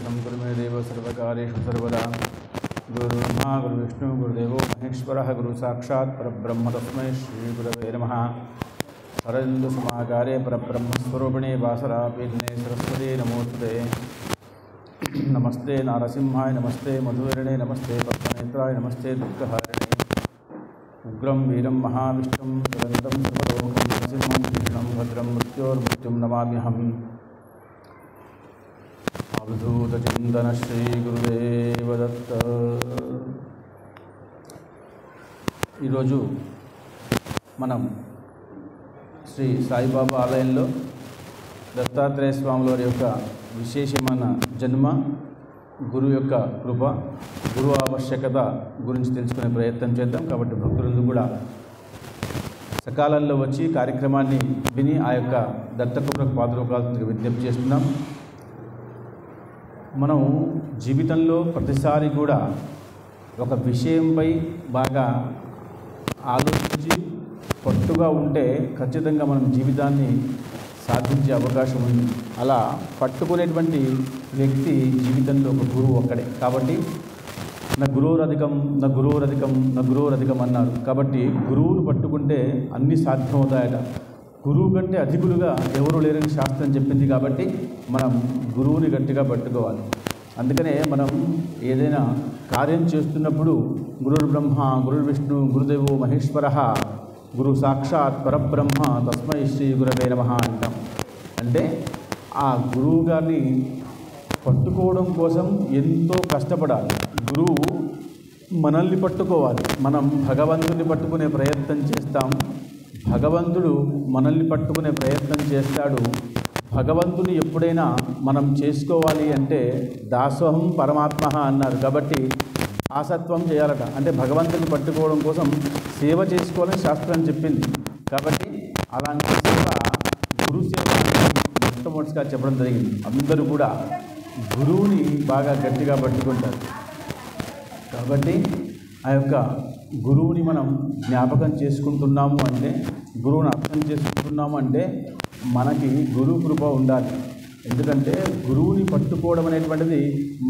दर्शनं कुरु मे देव सर्वकार्येषु सर्वदा। गुरुर्ब्रह्मा गुरुर्विष्णु गुरुदेवो महेश्वरः गुरु साक्षात् परब्रह्म तस्मै श्रीगुरवे नमः। शरदिन्दुसमाकारे परब्रह्मस्वरूपिणे वासरापीठने सरस्वती नमोस्तुते। नमस्ते नारसिंहाय नमस्ते मधुवर्णे नमस्ते पद्मनेत्राय नमस्ते दुर्गहारिणे। उग्रं वीरं महाविष्णुं ज्वलन्तं सर्वलोकं नरसिंहं भीषणं भद्रं मृत्योर्मृत्युं नमाम्यहम्। अवधूतचिन्तन श्री गुरुदेव दत्त। ఈరోజు మనం శ్రీ సాయిబాబా ఆలయంలో దత్తాత్రేయ స్వాముల వారి యొక్క విశేషమైన జన్మ, గురువు యొక్క కృప, గురువు ఆవశ్యకత గురించి తెలుసుకునే ప్రయత్నం చేద్దాం. కాబట్టి భక్తులందరూ కూడా సకాలంలో వచ్చి కార్యక్రమాన్ని విని ఆ యొక్క దత్తకృపకు పాత్రోపాలకు విజ్ఞప్తి చేస్తున్నాం. మనం జీవితంలో ప్రతిసారి కూడా ఒక విషయంపై బాగా ఆలోచించి పట్టుగా ఉంటే ఖచ్చితంగా మనం జీవితాన్ని సాధించే అవకాశం ఉంది. అలా పట్టుకునేటువంటి వ్యక్తి జీవితంలో ఒక గురువు ఒక్కడే. కాబట్టి నా గురువురధికం నా గురువురధికం నా గురువురధికం అన్నారు. కాబట్టి గురువును పట్టుకుంటే అన్నీ సాధ్యమవుతాయట. గురువు కంటే అధికులుగా ఎవరు లేరని శాస్త్రం చెప్పింది. కాబట్టి మనం గురువుని గట్టిగా పట్టుకోవాలి. అందుకనే మనం ఏదైనా కార్యం చేస్తున్నప్పుడు గురుర్ బ్రహ్మ గురుర్ విష్ణు గురుదేవో మహేశ్వరః గురు సాక్షాత్ పరబ్రహ్మ తస్మై శ్రీ గురవే నమః అంటాం. అంటే ఆ గురువు గారిని పట్టుకోవడం కోసం ఎంతో కష్టపడాలి. గురువు మనల్ని పట్టుకోవాలి. మనం భగవంతుని పట్టుకునే ప్రయత్నం చేస్తాం, భగవంతుడు మనల్ని పట్టుకునే ప్రయత్నం చేస్తాడు. భగవంతుని ఎప్పుడైనా మనం చేసుకోవాలి అంటే దాసోహం పరమాత్మ అన్నారు. కాబట్టి దాసత్వం చేయాలట. అంటే భగవంతుని పట్టుకోవడం కోసం సేవ చేసుకోవాలని శాస్త్రం చెప్పింది. కాబట్టి అలాంటి సేవ గురు సేవ మొట్టమొదటిగా చెప్పడం జరిగింది. అందరూ కూడా గురువుని బాగా గట్టిగా పట్టుకుంటారు. కాబట్టి ఆ యొక్క గురువుని మనం జ్ఞాపకం చేసుకుంటున్నాము అంటే, గురువుని అర్థం చేసుకుంటున్నాము అంటే మనకి గురువు కృప ఉండాలి. ఎందుకంటే గురువుని పట్టుకోవడం అనేటువంటిది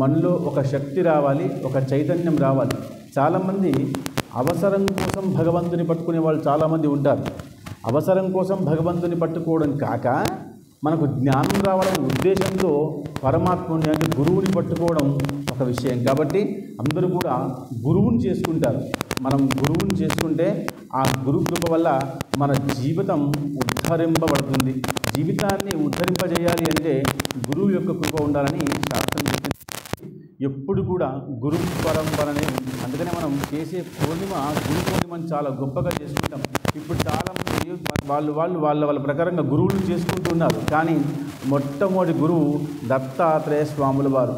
మనలో ఒక శక్తి రావాలి, ఒక చైతన్యం రావాలి. చాలామంది అవసరం కోసం భగవంతుని పట్టుకునే వాళ్ళు చాలామంది ఉంటారు. అవసరం కోసం భగవంతుని పట్టుకోవడం కాక మనకు జ్ఞానం రావాలనే ఉద్దేశంతో పరమాత్మని అంటే గురువుని పట్టుకోవడం ఒక విషయం. కాబట్టి అందరూ కూడా గురువుని చేసుకుంటారు. మనం గురువుని చేసుకుంటే ఆ గురు కృప వల్ల మన జీవితం ఉద్ధరింపబడుతుంది. జీవితాన్ని ఉద్ధరింపజేయాలి అంటే గురువు యొక్క కృప ఉండాలని శాస్త్రం చెప్పింది. ఎప్పుడు కూడా గురు పరంపరనే ఉంది. అందుకనే మనం చేసే పూర్ణిమ గురు పూర్ణిమని చాలా గొప్పగా చేసుకుంటాం. ఇప్పుడు చాలామంది వాళ్ళ ప్రకారంగా గురువులు చేసుకుంటూ ఉన్నారు. కానీ మొట్టమొదటి గురువు దత్తాత్రేయ స్వాముల వారు.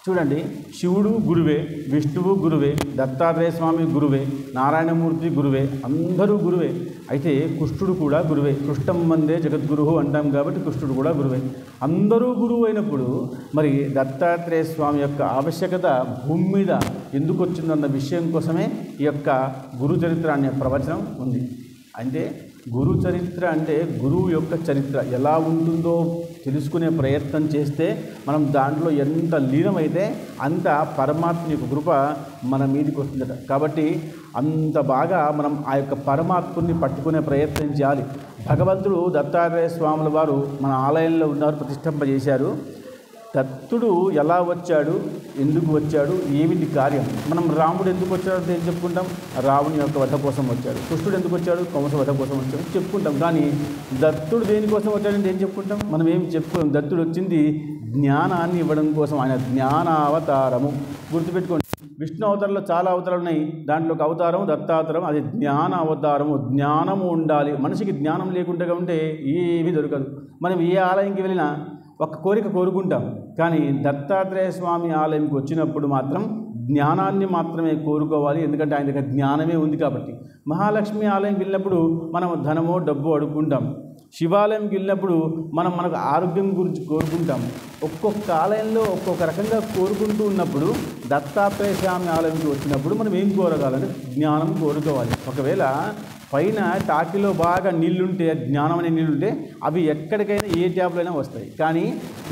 చూడండి, శివుడు గురువే, విష్ణువు గురువే, దత్తాత్రేయ స్వామి గురువే, నారాయణమూర్తి గురువే, అందరూ గురువే. అయితే కృష్ణుడు కూడా గురువే. కృష్ణం వందే జగద్గురు అంటాం. కాబట్టి కృష్ణుడు కూడా గురువే. అందరూ గురువు అయినప్పుడు మరి దత్తాత్రేయ స్వామి యొక్క ఆవశ్యకత భూమి మీద ఎందుకు వచ్చిందన్న విషయం కోసమే ఈ యొక్క గురు చరిత్ర అనే ప్రవచనం ఉంది. అంటే గురు చరిత్ర అంటే గురువు యొక్క చరిత్ర ఎలా ఉంటుందో తెలుసుకునే ప్రయత్నం చేస్తే మనం దాంట్లో ఎంత లీనమైతే అంత పరమాత్మ యొక్క కృప మన మీదకి వస్తుందట. కాబట్టి అంత బాగా మనం ఆ యొక్క పరమాత్మని పట్టుకునే ప్రయత్నం చేయాలి. భగవంతుడు దత్తాత్రేయ స్వాముల వారు మన ఆలయంలో ఉన్నారు, ప్రతిష్ఠింపజేశారు. దత్తుడు ఎలా వచ్చాడు, ఎందుకు వచ్చాడు, ఏమిటి కార్యం? మనం రాముడు ఎందుకు వచ్చాడు ఏం చెప్పుకుంటాం? రావణి యొక్క వధ కోసం వచ్చాడు. కృష్ణుడు ఎందుకు వచ్చాడు? కంస వధ కోసం వచ్చాడు చెప్పుకుంటాం. కానీ దత్తుడు దేనికోసం వచ్చాడంటే ఏం చెప్పుకుంటాం? మనం ఏం చెప్పుకోం. దత్తుడు వచ్చింది జ్ఞానాన్ని ఇవ్వడం కోసం. ఆయన జ్ఞానావతారము. గుర్తుపెట్టుకోండి, విష్ణు అవతారంలో చాలా అవతారాలు ఉన్నాయి. దాంట్లో ఒక అవతారం దత్తావతారం. అది జ్ఞాన అవతారము. జ్ఞానము ఉండాలి. మనిషికి జ్ఞానం లేకుండా ఉంటే ఏమీ దొరకదు. మనం ఏ ఆలయంకి వెళ్ళినా ఒక కోరిక కోరుకుంటాం. కానీ దత్తాత్రేయ స్వామి ఆలయంకి వచ్చినప్పుడు మాత్రం జ్ఞానాన్ని మాత్రమే కోరుకోవాలి. ఎందుకంటే ఆయన దగ్గర జ్ఞానమే ఉంది కాబట్టి. మహాలక్ష్మి ఆలయంకి వెళ్ళినప్పుడు మనం ధనమో డబ్బు అడుక్కుంటాం. శివాలయంకి వెళ్ళినప్పుడు మనకు ఆరోగ్యం గురించి కోరుకుంటాం. ఒక్కొక్క ఆలయంలో ఒక్కొక్క రకంగా కోరుకుంటూ ఉన్నప్పుడు దత్తాత్రేయ స్వామి ఆలయంకి వచ్చినప్పుడు మనం ఏం కోరగాలంటే జ్ఞానం కోరుకోవాలి. ఒకవేళ పైన టాకీలో బాగా నీళ్లుంటే, జ్ఞానం అనే నీళ్లుంటే అవి ఎక్కడికైనా ఏ ట్యాప్లో అయినా వస్తాయి. కానీ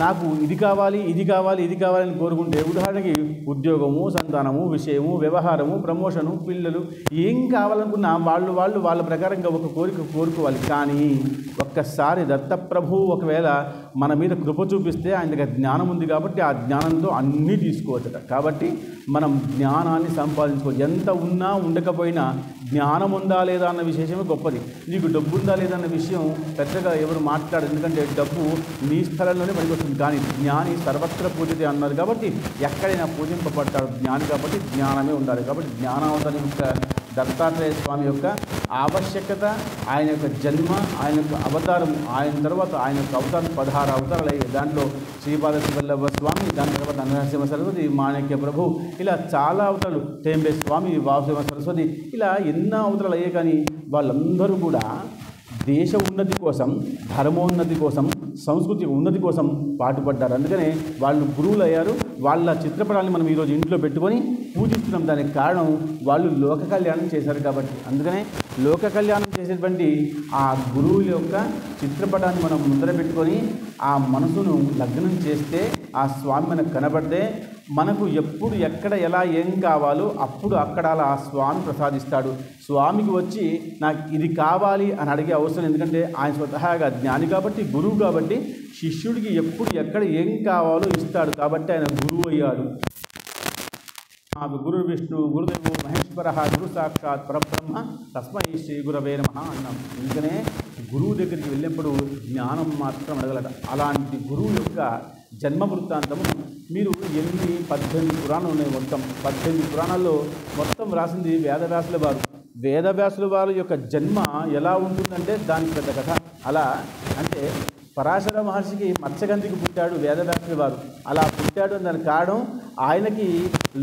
నాకు ఇది కావాలి, ఇది కావాలి, ఇది కావాలని కోరుకుంటే, ఉదాహరణకి ఉద్యోగము, సంతానము, విషయము, వ్యవహారము, ప్రమోషను, పిల్లలు, ఏం కావాలనుకున్నా వాళ్ళ ప్రకారంగా ఒక కోరిక కోరుకోవాలి. కానీ ఒక్కసారి దత్తప్రభువు ఒకవేళ మన మీద కృప చూపిస్తే, ఆయన దగ్గర జ్ఞానం ఉంది కాబట్టి ఆ జ్ఞానంతో అన్నీ తీసుకోవచ్చట. కాబట్టి మనం జ్ఞానాన్ని సంపాదించుకోవచ్చు. ఎంత ఉన్నా ఉండకపోయినా జ్ఞానం ఉందా లేదా అన్న విశేషమే గొప్పది. నీకు డబ్బు ఉందా లేదా అన్న విషయం పెద్దగా ఎవరు మాట్లాడరు, ఎందుకంటే డబ్బు నీ స్థలంలోనే పనికొస్తుంది. కానీ జ్ఞాని సర్వత్ర పూజితే అన్నారు కాబట్టి ఎక్కడైనా పూజింపబడతాడు జ్ఞాని. కాబట్టి జ్ఞానమే ఉండాలి. కాబట్టి జ్ఞానావతారం యొక్క దత్తాత్రేయ స్వామి యొక్క ఆవశ్యకత, ఆయన యొక్క జన్మ, ఆయన యొక్క అవతారం, ఆయన తర్వాత ఆయన యొక్క అవతారం 16 అవతారాలు అయ్యాయి. దాంట్లో శ్రీపాద వల్లభ స్వామి, దాని తర్వాత నరసింహ సరస్వతి, మాణిక్య ప్రభు, ఇలా చాలా అవతారాలు, టెంబే స్వామి, వాసుదేవ సరస్వతి, ఇలా ఎన్నో అవతారాలు అయ్యాయి. కానీ వాళ్ళందరూ కూడా దేశ ఉన్నతి కోసం, ధర్మోన్నతి కోసం, సంస్కృతి ఉన్నతి కోసం పాటుపడ్డారు. అందుకనే వాళ్ళు గురువులు అయ్యారు. వాళ్ళ చిత్రపటాన్ని మనం ఈరోజు ఇంట్లో పెట్టుకొని పూజిస్తున్నాం. దానికి కారణం వాళ్ళు లోక కళ్యాణం చేశారు కాబట్టి. అందుకనే లోక కళ్యాణం చేసేటువంటి ఆ గురువుల యొక్క చిత్రపటాన్ని మనం ముందర పెట్టుకొని ఆ మనసును లగ్నం చేస్తే, ఆ స్వామి మనకు కనబడితే, మనకు ఎప్పుడు ఎక్కడ ఎలా ఏం కావాలో అప్పుడు అక్కడ అలా ఆ స్వామి ప్రసాదిస్తాడు. స్వామికి వచ్చి నాకు ఇది కావాలి అని అడిగే అవసరం, ఎందుకంటే ఆయన స్వతహాగా జ్ఞాని కాబట్టి, గురువు కాబట్టి శిష్యుడికి ఎప్పుడు ఎక్కడ ఏం కావాలో ఇస్తాడు. కాబట్టి ఆయన గురువు అయ్యాడు. గురు విష్ణు గురుదేవు మహేశ్వర గురు సాక్షాత్ పరబ్రహ్మ తస్మై శ్రీ గురవే నమః అన్నాం. అందుకనే గురువు దగ్గరికి వెళ్ళినప్పుడు జ్ఞానం మాత్రం అడగలట. అలాంటి గురువు యొక్క జన్మ వృత్తాంతము మీరు 18 పురాణాలు ఉన్నాయి. మొత్తం 18 పురాణాల్లో మొత్తం రాసింది వేదవ్యాసుల వారు. వేదవ్యాసుల వారి యొక్క జన్మ ఎలా ఉంటుందంటే దానికి పెద్ద కథ. అలా అంటే పరాశర మహర్షికి మత్స్యగంధికి పుట్టాడు వేదవ్యాసుల వారు. అలా పుట్టాడు అని దానికి కారణం, ఆయనకి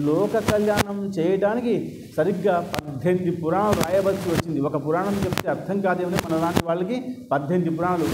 లోక కళ్యాణం చేయడానికి సరిగ్గా 18 పురాణాలు రాయవలసి వచ్చింది. ఒక పురాణం చెప్తే అర్థం కాదేమని మన లాంటి వాళ్ళకి 18 పురాణాలు.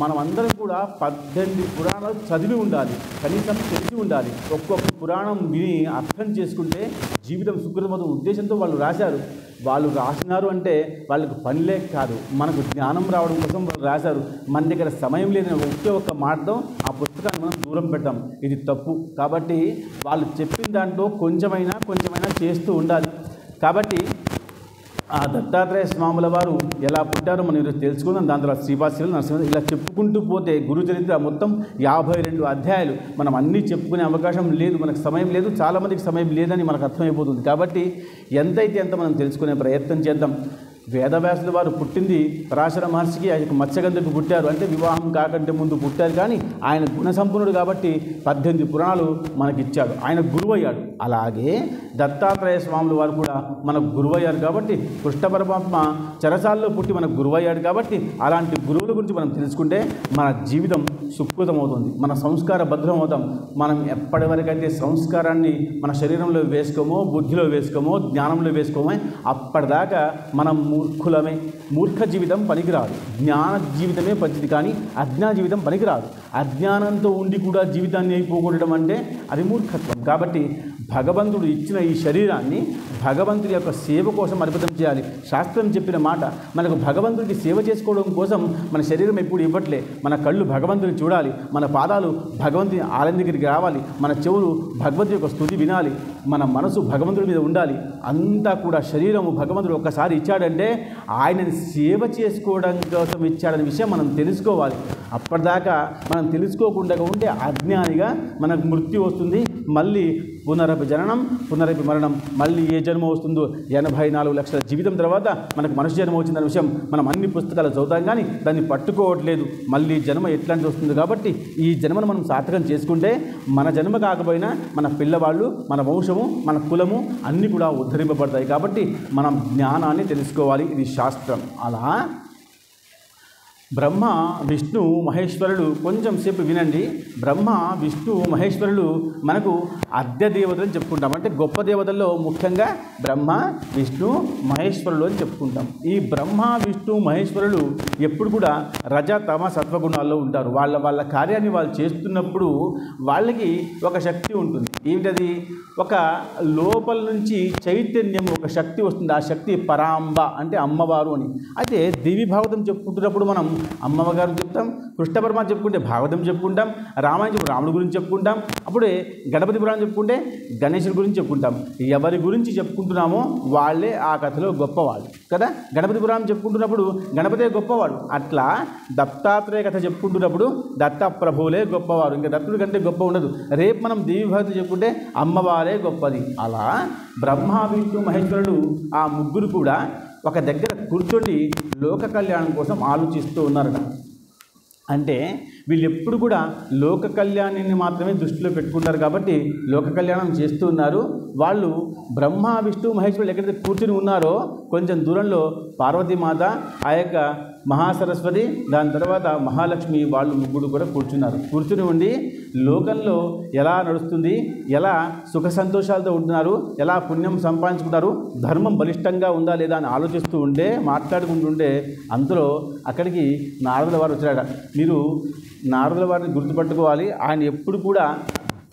మనం అందరం కూడా 18 పురాణాలు చదివి ఉండాలి, కనీసం తెలిసి ఉండాలి. ఒక్కొక్క పురాణం విని అర్థం చేసుకుంటే జీవితం సుకృతమవుతున్న ఉద్దేశంతో వాళ్ళు రాశారు. వాళ్ళు రాసినారు అంటే వాళ్ళకు పనిలే కాదు, మనకు జ్ఞానం రావడం కోసం వాళ్ళు రాశారు. మన దగ్గర సమయం లేదని ఒక్క మాటతో ఆ పుస్తకాన్ని మనం దూరం పెడతాం. ఇది తప్పు. కాబట్టి వాళ్ళు చెప్పిన దాంట్లో కొంచెమైనా చేస్తూ ఉండాలి. కాబట్టి ఆ దత్తాత్రేయ స్వాముల వారు ఎలా పుట్టారో మనం ఈరోజు తెలుసుకుందాం. దాని తర్వాత శ్రీపాద నరసింహ, ఇలా చెప్పుకుంటూ పోతే గురు చరిత్ర మొత్తం 52 అధ్యాయాలు. మనం అన్నీ చెప్పుకునే అవకాశం లేదు, మనకు సమయం లేదు, చాలామందికి సమయం లేదని మనకు అర్థమైపోతుంది. కాబట్టి ఎంతైతే ఎంత మనం తెలుసుకునే ప్రయత్నం చేద్దాం. వేదవ్యాసుల వారు పుట్టింది పరాశర మహర్షికి, ఆయన మత్స్యగంధకు పుట్టారు. అంటే వివాహం కాకంటే ముందు పుట్టారు. కానీ ఆయన గుణసంపన్నుడు కాబట్టి 18 పురాణాలు మనకిచ్చాడు. ఆయన గురువు అయ్యాడు. అలాగే దత్తాత్రేయ స్వాముల వారు కూడా మనకు గురువు అయ్యారు. కాబట్టి కృష్ణ పరమాత్మ చెరసాల్లో పుట్టి మనకు గురువు అయ్యాడు. కాబట్టి అలాంటి గురువుల గురించి మనం తెలుసుకుంటే మన జీవితం సుకృతమవుతుంది, మన సంస్కార భద్రం అవుతాం. మనం ఎప్పటి వరకైతే సంస్కారాన్ని మన శరీరంలో వేసుకోమో, బుద్ధిలో వేసుకోమో, జ్ఞానంలో వేసుకోమో, అప్పటిదాకా మనం మూర్ఖులమే. మూర్ఖ జీవితం పనికిరాదు, జ్ఞాన జీవితమే మంచిది. కానీ అజ్ఞాన జీవితం పనికిరాదు. అజ్ఞానంతో ఉండి కూడా జీవితాన్ని అయిపోగొట్టడం అంటే అది మూర్ఖత్వం. కాబట్టి భగవంతుడు ఇచ్చిన ఈ శరీరాన్ని భగవంతుడి యొక్క సేవ కోసం అర్పితం చేయాలి. శాస్త్రం చెప్పిన మాట, మనకు భగవంతుడికి సేవ చేసుకోవడం కోసం మన శరీరం ఎప్పుడు ఇవ్వట్లే. మన కళ్ళు భగవంతుని చూడాలి, మన పాదాలు భగవంతుని ఆలయం దగ్గరికి రావాలి, మన చెవులు భగవంతుడి యొక్క స్తుతి వినాలి, మన మనసు భగవంతుడి మీద ఉండాలి. అంతా కూడా శరీరము భగవంతుడు ఒక్కసారి ఇచ్చాడంటే ఆయనని సేవ చేసుకోవడం కోసం ఇచ్చాడనే విషయం మనం తెలుసుకోవాలి. అప్పటిదాకా మనం తెలుసుకోకుండా ఉంటే అజ్ఞానిగా మనకు మృత్యు వస్తుంది. మళ్ళీ పునరపి జననం, పునరపి మరణం. మళ్ళీ ఏ జన్మ వస్తుందో, 84 లక్షల జీవితం తర్వాత మనకు మనిషి జన్మ వచ్చిందనే విషయం మనం అన్ని పుస్తకాలు చదువుతాం, కానీ దాన్ని పట్టుకోవట్లేదు. మళ్ళీ జన్మ ఎట్లాంటి వస్తుంది. కాబట్టి ఈ జన్మను మనం సార్థకం చేసుకుంటే మన జన్మ కాకపోయినా మన పిల్లవాళ్ళు, మన వంశము, మన కులము అన్నీ కూడా ఉద్ధరింపబడతాయి. కాబట్టి మనం జ్ఞానాన్ని తెలుసుకోవాలి. ఇది శాస్త్రం. అలా బ్రహ్మ విష్ణు మహేశ్వరులు, కొంచెం సేపు వినండి. బ్రహ్మ విష్ణు మహేశ్వరులు మనకు అద్య దేవతలు అని చెప్పుకుంటాం. అంటే గొప్ప దేవతల్లో ముఖ్యంగా బ్రహ్మ విష్ణు మహేశ్వరులు అని చెప్పుకుంటాం. ఈ బ్రహ్మ విష్ణు మహేశ్వరులు ఎప్పుడు కూడా రజ తమ సత్వగుణాల్లో ఉంటారు. వాళ్ళ కార్యాన్ని వాళ్ళు చేస్తున్నప్పుడు వాళ్ళకి ఒక శక్తి ఉంటుంది. ఏమిటది? ఒక లోపల నుంచి చైతన్యం, ఒక శక్తి వస్తుంది. ఆ శక్తి పరాంబ అంటే అమ్మవారు అని. అయితే దేవి భాగవతం చెప్పుకుంటున్నప్పుడు మనం అమ్మవారు చెప్తాం, కృష్ణ పరమాత్మ చెప్పుకుంటే భాగవతం చెప్పుకుంటాం, రామాయణం రాముడి గురించి చెప్పుకుంటాం, అప్పుడే గణపతి పురాణం చెప్పుకుంటే గణేశుడి గురించి చెప్పుకుంటాం. ఎవరి గురించి చెప్పుకుంటున్నామో వాళ్ళే ఆ కథలో గొప్పవాళ్ళు కదా. గణపతి పురాణం చెప్పుకుంటున్నప్పుడు గణపతే గొప్పవాడు. అట్లా దత్తాత్రేయ కథ చెప్పుకుంటున్నప్పుడు దత్తప్రభువులే గొప్పవారు, ఇంకా దత్తుడి కంటే గొప్ప ఉండదు. రేపు మనం దేవి భాగవతం చెప్పుకుంటే అమ్మవారే గొప్పది. అలా బ్రహ్మ విష్ణు మహేశ్వరుడు ఆ ముగ్గురు కూడా ఒక దగ్గర కూర్చొని లోక కళ్యాణం కోసం ఆలోచిస్తూ ఉన్నారట. అంటే వీళ్ళు ఎప్పుడు కూడా లోక కళ్యాణాన్ని మాత్రమే దృష్టిలో పెట్టుకుంటారు కాబట్టి లోక కళ్యాణం చేస్తూ ఉన్నారు. వాళ్ళు బ్రహ్మ విష్ణు మహేశ్వరులు ఎక్కడైతే కూర్చుని ఉన్నారో కొంచెం దూరంలో పార్వతీమాత, ఆ యొక్క మహాసరస్వతి, దాని తర్వాత మహాలక్ష్మి వాళ్ళు ముగ్గురు కూడా కూర్చుని ఉండి లోకంలో ఎలా నడుస్తుంది, ఎలా సుఖ సంతోషాలతో ఉంటున్నారు, ఎలా పుణ్యం సంపాదించుకుంటారు, ధర్మం బలిష్టంగా ఉందా లేదా అని ఆలోచిస్తూ ఉంటే, మాట్లాడుకుంటుంటే అందులో అక్కడికి నారదుల వారు వచ్చారట. మీరు నారదుల వారిని గుర్తుపట్టుకోవాలి. ఆయన ఎప్పుడు కూడా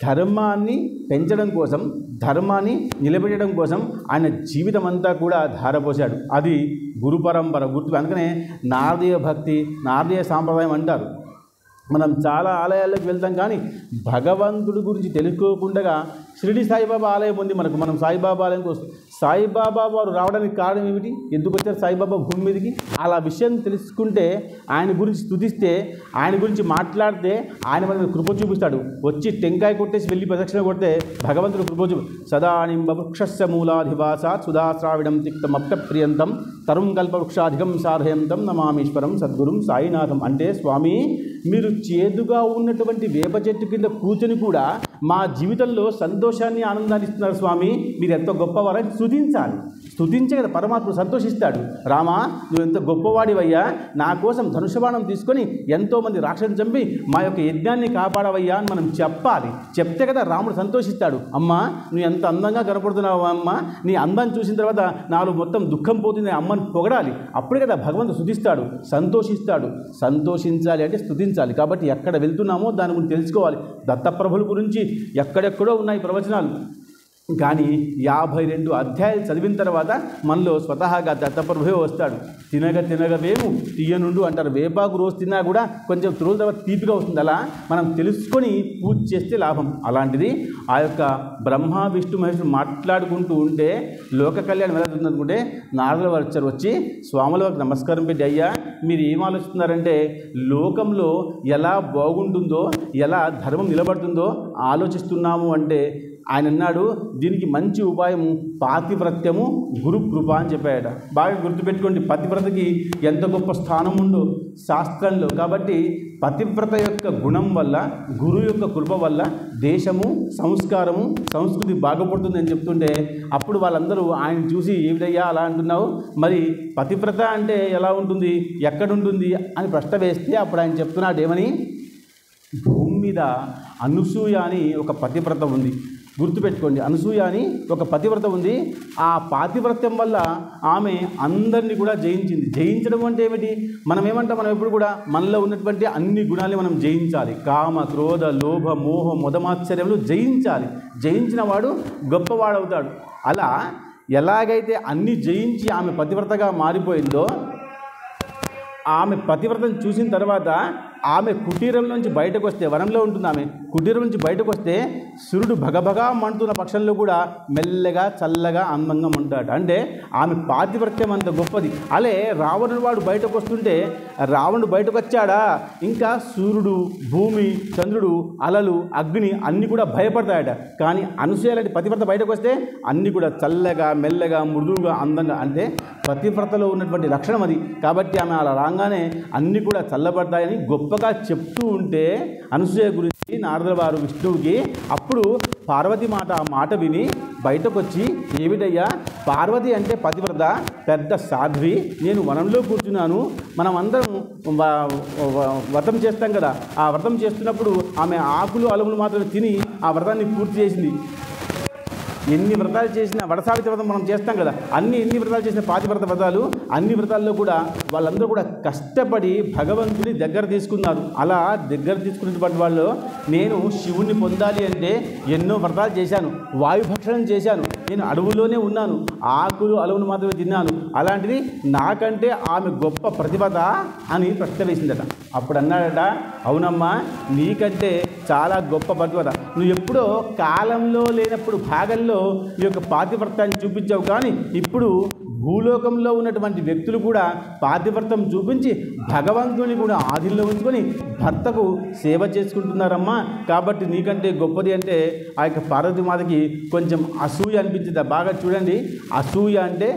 ధర్మాన్ని పెంచడం కోసం, ధర్మాన్ని నిలబెట్టడం కోసం ఆయన జీవితం అంతా కూడా ధారపోశాడు. అది గురు పరంపర గుర్తు. అందుకనే నారదీయ భక్తి, నారదీయ సాంప్రదాయం అంటారు. మనం చాలా ఆలయాల్లోకి వెళ్తాం కానీ భగవంతుడి గురించి తెలుసుకోకుండా షిరిడి సాయిబాబా ఆలయం ఉంది మనకు. మనం సాయిబాబా ఆలయంకి వస్తాం. సాయిబాబా వారు రావడానికి కారణం ఏమిటి? ఎందుకు వచ్చారు సాయిబాబా భూమి మీదకి? అలా విషయం తెలుసుకుంటే, ఆయన గురించి స్తుతిస్తే, ఆయన గురించి మాట్లాడితే ఆయన మన కృప చూపిస్తాడు. వచ్చి టెంకాయ కొట్టేసి వెళ్ళి ప్రదక్షిణ కొడితే భగవంతుడు కృప చూపి సదానింబ వృక్షస్య మూలాధివాసాత్ సుధాశ్రావిడం తిక్తమప్త ప్రియంతం తరుం కల్పవృక్షాధికం సాధయంతం నమామీశ్వరం సద్గురుం సాయినాథం. అంటే స్వామి, మీరు చేదుగా ఉన్నటువంటి వేప చెట్టు కింద కూర్చొని కూడా మా జీవితంలో సంతోషాన్ని, ఆనందాన్ని ఇస్తున్నారు స్వామి, మీరు ఎంత గొప్పవారని స్తుతించాలి. స్తుతించే కదా పరమాత్ముడు సంతోషిస్తాడు. రామా, నువ్వు ఎంత గొప్పవాడివయ్యా, నా కోసం ధనుషబాణం తీసుకొని ఎంతోమంది రాక్షసుని చంపి మా యొక్క యజ్ఞాన్ని కాపాడవయ్యా అని మనం చెప్పాలి. చెప్తే కదా రాముడు సంతోషిస్తాడు. అమ్మా, నువ్వు ఎంత అందంగా కనపడుతున్నావు అమ్మ, నీ అందాన్ని చూసిన తర్వాత నాలో మొత్తం దుఃఖం పోతుంది, అమ్మని పొగడాలి. అప్పుడే కదా భగవంతుడు స్తుతిస్తాడు, సంతోషిస్తాడు. సంతోషించాలి అంటే స్తుతించాలి. కాబట్టి ఎక్కడ వెళ్తున్నామో దాని గురించి తెలుసుకోవాలి. దత్తప్రభుల గురించి ఎక్కడెక్కడో ఉన్నాయి ప్రవచనాలు, కానీ 52 అధ్యాయాలు చదివిన తర్వాత మనలో స్వతహాగా దత్తప్రభువే వస్తాడు. తినగవేము తీయనుండు అంటారు. వేపాకు రోజు తిన్నా కూడా కొంచెం తురుల తర్వాత తీపిగా వస్తుంది. అలా మనం తెలుసుకొని పూజ చేస్తే లాభం. అలాంటిది ఆ యొక్క బ్రహ్మ విష్ణు మహేశ్వరుడు మాట్లాడుకుంటూ ఉంటే లోక కళ్యాణం ఎలా జరుగుతుందనుకుంటే నారదుల వారు వచ్చారు. వచ్చి స్వాముల వారికి నమస్కారం పెట్టి, అయ్యా మీరు ఏం ఆలోచిస్తున్నారంటే లోకంలో ఎలా బాగుంటుందో, ఎలా ధర్మం నిలబడుతుందో ఆలోచిస్తున్నాము అంటే ఆయన అన్నాడు, దీనికి మంచి ఉపాయము పాతివ్రత్యము, గురు కృప అని చెప్పాడట. బాగా గుర్తుపెట్టుకోండి, పతివ్రతకి ఎంత గొప్ప స్థానం ఉందో శాస్త్రంలో. కాబట్టి పతివ్రత యొక్క గుణం వల్ల, గురువు యొక్క కృప వల్ల దేశము, సంస్కారము, సంస్కృతి బాగుపడుతుందని చెప్తుంటే అప్పుడు వాళ్ళందరూ ఆయన చూసి ఏమిటయ్యా అలా అంటున్నావు, మరి పతివ్రత అంటే ఎలా ఉంటుంది, ఎక్కడుంటుంది అని ప్రశ్న వేస్తే అప్పుడు ఆయన చెప్తున్నాడు ఏమని, భూమి మీద అనసూయ అని ఒక పతివ్రత ఉంది. గుర్తుపెట్టుకోండి, అనసూయ అని ఒక పతివ్రత ఉంది. ఆ పాతివ్రత్యం వల్ల ఆమె అందరినీ కూడా జయించింది. జయించడం అంటే ఏమిటి? మనం ఎప్పుడు కూడా మనలో ఉన్నటువంటి అన్ని గుణాలని మనం జయించాలి. కామ, క్రోధ, లోభ, మోహ, మదమాశ్చర్యములు జయించాలి. జయించిన వాడు గొప్పవాడవుతాడు. అలా ఎలాగైతే అన్ని జయించి ఆమె పతివ్రతగా మారిపోయిందో, ఆమె పతివ్రతను చూసిన తర్వాత ఆమె కుటీరం నుంచి బయటకు వస్తే, వనంలో ఉంటుంది ఆమె, కుటీరం నుంచి బయటకు వస్తే సూర్యుడు భగభగా మంటున్న పక్షంలో కూడా మెల్లగా చల్లగా అందంగా ఉంటాడు. అంటే ఆమె పాతివ్రత్యం అంత గొప్పది. అలే రావణుడు వాడు బయటకు వస్తుంటే, రావణుడు బయటకు వచ్చాడా ఇంకా సూర్యుడు, భూమి, చంద్రుడు, అలలు, అగ్ని అన్నీ కూడా భయపడతాయట. కానీ అనసూయ లాంటి పతివ్రత బయటకు వస్తే అన్నీ కూడా చల్లగా, మెల్లగా, మృదువుగా, అందంగా. అంటే పతివ్రతలో ఉన్నటువంటి లక్షణం అది. కాబట్టి ఆమె అలా రాగానే అన్నీ కూడా చల్లబడతాయని గొప్పగా చెప్తూ ఉంటే అనసూయ గురించి నారదుల వారు విష్ణువుకి, అప్పుడు పార్వతీమాత ఆ మాట విని బయటకు వచ్చి, ఏమిటయ్యా పార్వతి అంటే పతివ్రత, పెద్ద సాధ్వి, నేను వనంలో కూర్చున్నాను, మనం అందరం వ్రతం చేస్తాం కదా, ఆ వ్రతం చేస్తున్నప్పుడు ఆమె ఆకులు అలములు మాత్రమే తిని ఆ వ్రతాన్ని పూర్తి చేసింది. ఎన్ని వ్రతాలు చేసినా వడసావిత్రి వ్రతం మనం చేస్తాం కదా, ఎన్ని వ్రతాలు చేసిన పాతివ్రత వ్రతాలు అన్ని వ్రతాల్లో కూడా వాళ్ళందరూ కూడా కష్టపడి భగవంతుని దగ్గర తీసుకున్నారు. అలా దగ్గర తీసుకున్నటువంటి వాళ్ళు నేను శివుణ్ణి పొందాలి అంటే ఎన్నో వ్రతాలు చేశాను, వాయుభక్షణం చేశాను, నేను అడవుల్లోనే ఉన్నాను, ఆకులు అలవును మాత్రమే తిన్నాను, అలాంటిది నాకంటే ఆమె గొప్ప ప్రతిభత అని ప్రశ్న వేసిందట. అప్పుడు అన్నాడట, అవునమ్మా నీకంటే చాలా గొప్ప ప్రతిభత, నువ్వు ఎప్పుడో కాలంలో లేనప్పుడు భాగంలో ఈ యొక్క పాతివ్రతాన్ని చూపించావు, కానీ ఇప్పుడు భూలోకంలో ఉన్నటువంటి వ్యక్తులు కూడా పాతివ్రతం చూపించి భగవంతుని కూడా ఆదిలో ఉంచుకొని భర్తకు సేవ చేసుకుంటున్నారమ్మా, కాబట్టి నీకంటే గొప్పది అంటే ఆ యొక్క పార్వతీమాతకి కొంచెం అసూయ అనిపించింది. బాగా చూడండి, అసూయ అంటే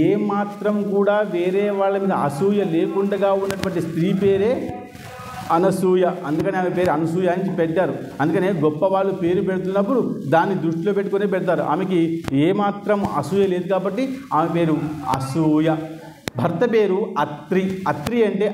ఏమాత్రం కూడా వేరే వాళ్ళ మీద అసూయ లేకుండా ఉన్నటువంటి స్త్రీ పేరే అనసూయ. అందుకని ఆమె పేరు అనసూయ అని పెట్టారు. అందుకనే గొప్పవాళ్ళు పేరు పెడుతున్నప్పుడు దాన్ని దృష్టిలో పెట్టుకునే పెడతారు. ఆమెకి ఏమాత్రం అసూయ లేదు కాబట్టి ఆమె పేరు అసూయ. భర్త పేరు అత్రి. అత్రి అంటే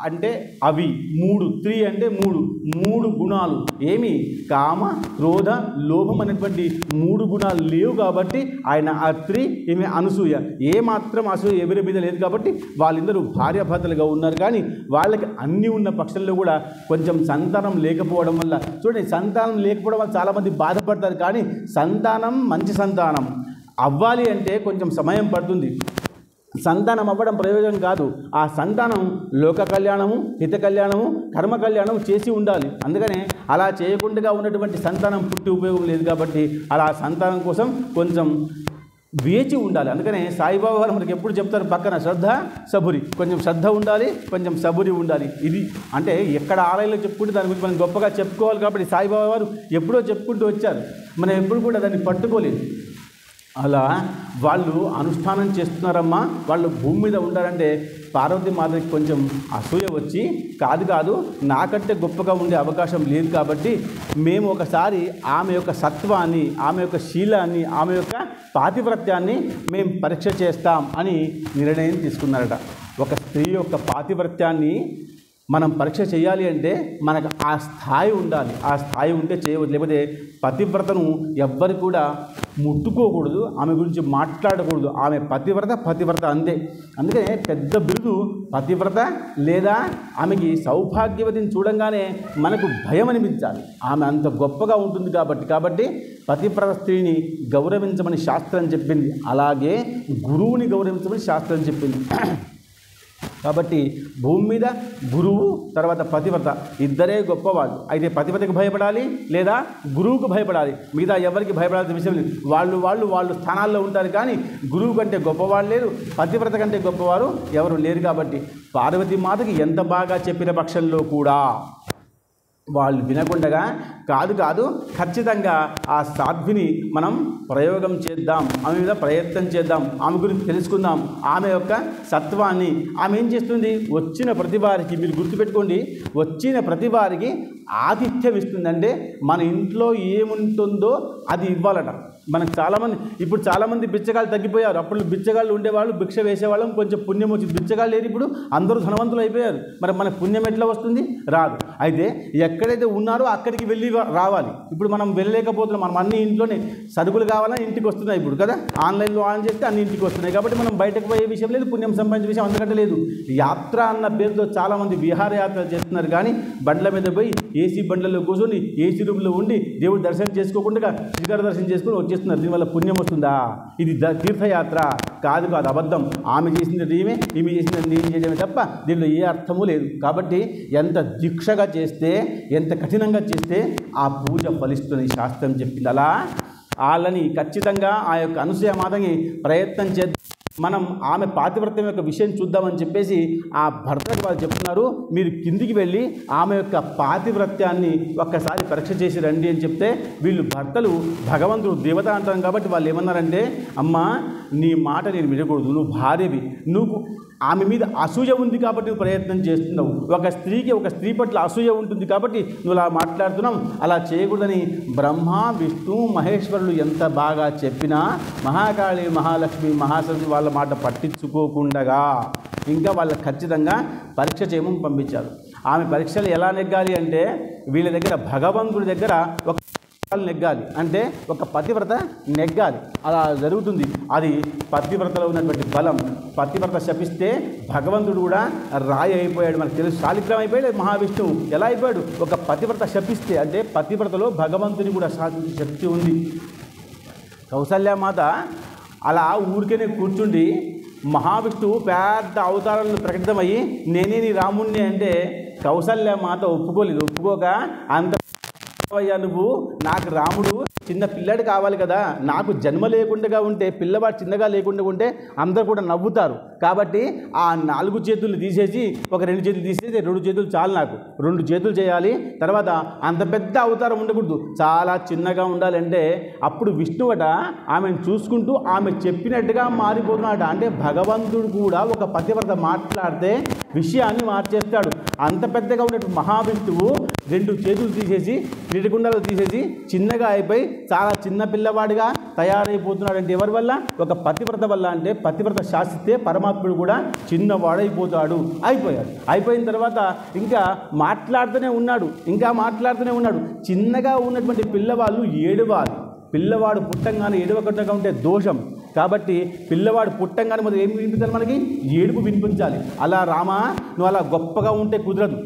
అంటే అవి మూడు, త్రి అంటే మూడు గుణాలు. ఏమి? కామ, క్రోధ, లోభం అనేటువంటి మూడు గుణాలు లేవు కాబట్టి ఆయన అత్రి, ఈమె అనసూయ. ఏమాత్రం అసూయ ఎవరి మీద లేదు కాబట్టి వాళ్ళిద్దరూ భార్యాభర్తలుగా ఉన్నారు. కానీ వాళ్ళకి అన్నీ ఉన్న పక్షంలో కూడా కొంచెం సంతానం లేకపోవడం వల్ల, చూడండి, సంతానం లేకపోవడం వల్ల చాలామంది బాధపడతారు. కానీ సంతానం, మంచి సంతానం అవ్వాలి అంటే కొంచెం సమయం పడుతుంది. సంతానం అవ్వడం ప్రయోజనం కాదు, ఆ సంతానం లోక కళ్యాణము, హిత కళ్యాణము, కర్మ కళ్యాణం చేసి ఉండాలి. అందుకనే అలా చేయకుండా ఉన్నటువంటి సంతానం పుట్టి ఉపయోగం లేదు కాబట్టి అలా సంతానం కోసం కొంచెం వేచి ఉండాలి. అందుకనే సాయిబాబా గారు మనకి ఎప్పుడు చెప్తారు, పక్కన శ్రద్ధ సబురి, కొంచెం శ్రద్ధ ఉండాలి, కొంచెం సబురి ఉండాలి. ఇది అంటే ఎక్కడ ఆలయంలో చెప్పుకుంటే దాని గురించి మనం గొప్పగా చెప్పుకోవాలి కాబట్టి సాయిబాబా గారు ఎప్పుడో చెప్పుకుంటూ వచ్చారు, మనం ఎప్పుడు కూడా దాన్ని పట్టుకోలేదు. అలా వాళ్ళు అనుష్ఠానం చేస్తున్నారమ్మా, వాళ్ళు భూమి మీద ఉండాలంటే పార్వతీమాతకి కొంచెం అసూయ వచ్చి, కాదు నాకంటే గొప్పగా ఉండే అవకాశం లేదు కాబట్టి మేము ఒకసారి ఆమె యొక్క సత్వాన్ని, ఆమె యొక్క శీలాన్ని, ఆమె యొక్క పాతివ్రత్యాన్ని మేము పరీక్ష చేస్తాం అని నిర్ణయం తీసుకున్నారట. ఒక స్త్రీ యొక్క పాతివ్రత్యాన్ని మనం పరీక్ష చేయాలి అంటే మనకు ఆ స్థాయి ఉండాలి. ఆ స్థాయి ఉంటే చేయవచ్చు, లేకపోతే పతివ్రతను ఎవ్వరు కూడా ముట్టుకోకూడదు, ఆమె గురించి మాట్లాడకూడదు. ఆమె పతివ్రత అంతే. అందుకనే పెద్ద బిరుదు పతివ్రత, లేదా ఆమెకి సౌభాగ్యవతిని చూడంగానే మనకు భయం అనిపించాలి, ఆమె అంత గొప్పగా ఉంటుంది కాబట్టి పతివ్రత స్త్రీని గౌరవించమని శాస్త్రం చెప్పింది. అలాగే గురువుని గౌరవించమని శాస్త్రం చెప్పింది. కాబట్టి భూమి మీద గురువు, తర్వాత పతివ్రత ఇద్దరే గొప్పవాళ్ళు. అయితే పతివ్రతకు భయపడాలి లేదా గురువుకు భయపడాలి, మిగతా ఎవరికి భయపడాల్సిన విషయం లేదు. వాళ్ళు స్థానాల్లో ఉంటారు. కానీ గురువు కంటే గొప్పవాళ్ళు లేరు, పతివ్రత కంటే గొప్పవారు ఎవరు లేరు. కాబట్టి పార్వతీమాతకి ఎంత బాగా చెప్పిన పక్షంలో కూడా వాళ్ళు వినకుండగా, కాదు ఖచ్చితంగా ఆ సాధ్విని మనం ప్రయోగం చేద్దాం, ఆమె మీద ప్రయత్నం చేద్దాం, ఆమె గురించి తెలుసుకుందాం, ఆమె యొక్క సత్వాన్ని. ఆమె ఏం చేస్తుంది? వచ్చిన ప్రతి వారికి, మీరు గుర్తుపెట్టుకోండి, వచ్చిన ప్రతి వారికి ఆతిథ్యం ఇస్తుంది. అంటే మన ఇంట్లో ఏముంటుందో అది ఇవ్వాలట. మనకు చాలామంది బిచ్చగాళ్ళు తగ్గిపోయారు. అప్పుడు బిచ్చగాళ్ళు ఉండేవాళ్ళు, భిక్ష వేసేవాళ్ళం, కొంచెం పుణ్యం వచ్చింది. బిచ్చగాళ్ళు లేరు, ఇప్పుడు అందరూ ధనవంతులు అయిపోయారు. మరి మన పుణ్యం ఎట్లా వస్తుంది? రాదు. అయితే ఎక్కడైతే ఉన్నారో అక్కడికి వెళ్ళి రావాలి. ఇప్పుడు మనం వెళ్ళలేకపోతున్నాం. మనం అన్ని ఇంట్లోనే సరుకులు కావాలని ఇంటికి వస్తున్నాయి ఇప్పుడు కదా, ఆన్లైన్లో ఆన్ చేస్తే అన్ని ఇంటికి వస్తున్నాయి. కాబట్టి మనం బయటకు పోయే విషయం లేదు, పుణ్యం సంపాదించే విషయం అంతకంటే లేదు. యాత్ర అన్న పేరుతో చాలామంది విహారయాత్ర చేస్తున్నారు. కానీ బండ్ల మీద పోయి ఏసీ బండ్లలో కూర్చొని ఏసీ రూమ్లో ఉండి దేవుడు దర్శనం చేసుకోకుండా శిఖర దర్శనం చేసుకుని వచ్చేస్తున్నారు. దీనివల్ల పుణ్యం వస్తుందా? ఇది తీర్థయాత్ర కాదు, అబద్ధం. ఆమె చేసింది ఈమె చేసింది నేను చేయడమే తప్ప దీనిలో ఏ అర్థము లేదు. కాబట్టి ఎంత దీక్షగా చేస్తే, ఎంత కఠినంగా చేస్తే ఆ పూజ ఫలిస్తుంది శాస్త్రం చెప్పింది. అలా వాళ్ళని ఖచ్చితంగా ఆ యొక్క అనసూయ మాతని ప్రయత్నం చేద్దాం, మనం ఆమె పాతివ్రత్యం యొక్క విషయం చూద్దామని చెప్పేసి ఆ భర్తకి వాళ్ళు చెప్తున్నారు, మీరు కిందికి వెళ్ళి ఆమె యొక్క పాతివ్రత్యాన్ని ఒక్కసారి పరీక్ష చేసి రండి అని చెప్తే, వీళ్ళు భర్తలు భగవంతుడు దేవత అంటాం కాబట్టి వాళ్ళు ఏమన్నారంటే, అమ్మా నీ మాట నేను వినకూడదు, నువ్వు భార్యవి, నువ్వు ఆమె మీద అసూయ ఉంది కాబట్టి నువ్వు ప్రయత్నం చేస్తున్నావు. ఒక స్త్రీ పట్ల అసూయ ఉంటుంది కాబట్టి నువ్వు అలా మాట్లాడుతున్నావు, అలా చేయకూడదని బ్రహ్మ, విష్ణు, మహేశ్వరులు ఎంత బాగా చెప్పినా మహాకాళి, మహాలక్ష్మి, మహాసరస్వతి వాళ్ళ మాట పట్టించుకోకుండా ఇంకా వాళ్ళకి ఖచ్చితంగా పరీక్ష చేయమని పంపించారు. ఆమె పరీక్షలు ఎలా నెగ్గాలి అంటే, వీళ్ళ దగ్గర భగవంతుడి దగ్గర ఒక నెగ్గాలి, అంటే ఒక పతివ్రత నెగ్గాలి. అలా జరుగుతుంది. అది పతివ్రతలో ఉన్నటువంటి బలం. పతివ్రత శపిస్తే భగవంతుడు కూడా రాయి అయిపోయాడు. మనకు తెలుసు, శాలిగ్రామం అయిపోయాడు మహావిష్ణువు. ఎలా అయిపోయాడు? ఒక పతివ్రత శపిస్తే. అంటే పతివ్రతలో భగవంతుని కూడా శక్తి ఉంది. కౌసల్యమాత అలా ఊరికేనే కూర్చుండి మహావిష్ణువు పెద్ద అవతారాలను ప్రకటితమయ్యి నేనే నీ రాముణ్ణి అంటే కౌసల్యమాత ఒప్పుకోలేదు. ఒప్పుకోక అంత అయ్యా నువ్వు నాకు రాముడు చిన్న పిల్లాడు కావాలి కదా, నాకు జన్మ లేకుండా ఉంటే పిల్లవాడు చిన్నగా లేకుండా ఉంటే అందరూ కూడా నవ్వుతారు. కాబట్టి ఆ 4 చేతులు తీసేసి ఒక 2 చేతులు తీసేసి 2 చేతులు చాలు, నాకు 2 చేతులు చేయాలి. తర్వాత అంత పెద్ద అవతారం ఉండకూడదు, చాలా చిన్నగా ఉండాలంటే అప్పుడు విష్ణువట ఆమెను చూసుకుంటూ ఆమె చెప్పినట్టుగా మారిపోతున్నాడు. అంటే భగవంతుడు కూడా ఒక పతివ్రత మాట్లాడితే విషయాన్ని మార్చేస్తాడు. అంత పెద్దగా ఉన్నటువంటి మహావిష్ణువు 2 చేతులు తీసేసి నిడగుండాలు తీసేసి చిన్నగా అయిపోయి చాలా చిన్న పిల్లవాడిగా తయారైపోతున్నాడు. అంటే ఎవరి వల్ల? ఒక పతివ్రత వల్ల. అంటే పతివ్రత శాసిస్తే పరమాత్ముడు కూడా చిన్నవాడైపోతాడు. అయిపోయిన తర్వాత ఇంకా మాట్లాడుతూనే ఉన్నాడు. చిన్నగా ఉన్నటువంటి పిల్లవాళ్ళు ఏడవాలి. పిల్లవాడు పుట్టంగానే ఏడవకుండా ఉంటే దోషం. కాబట్టి పిల్లవాడు పుట్టంగానే మొదలు ఏమి వినిపించాలి? మనకి ఏడుపు వినిపించాలి. అలా రామా నువ్వు అలా గొప్పగా ఉంటే కుదరదు.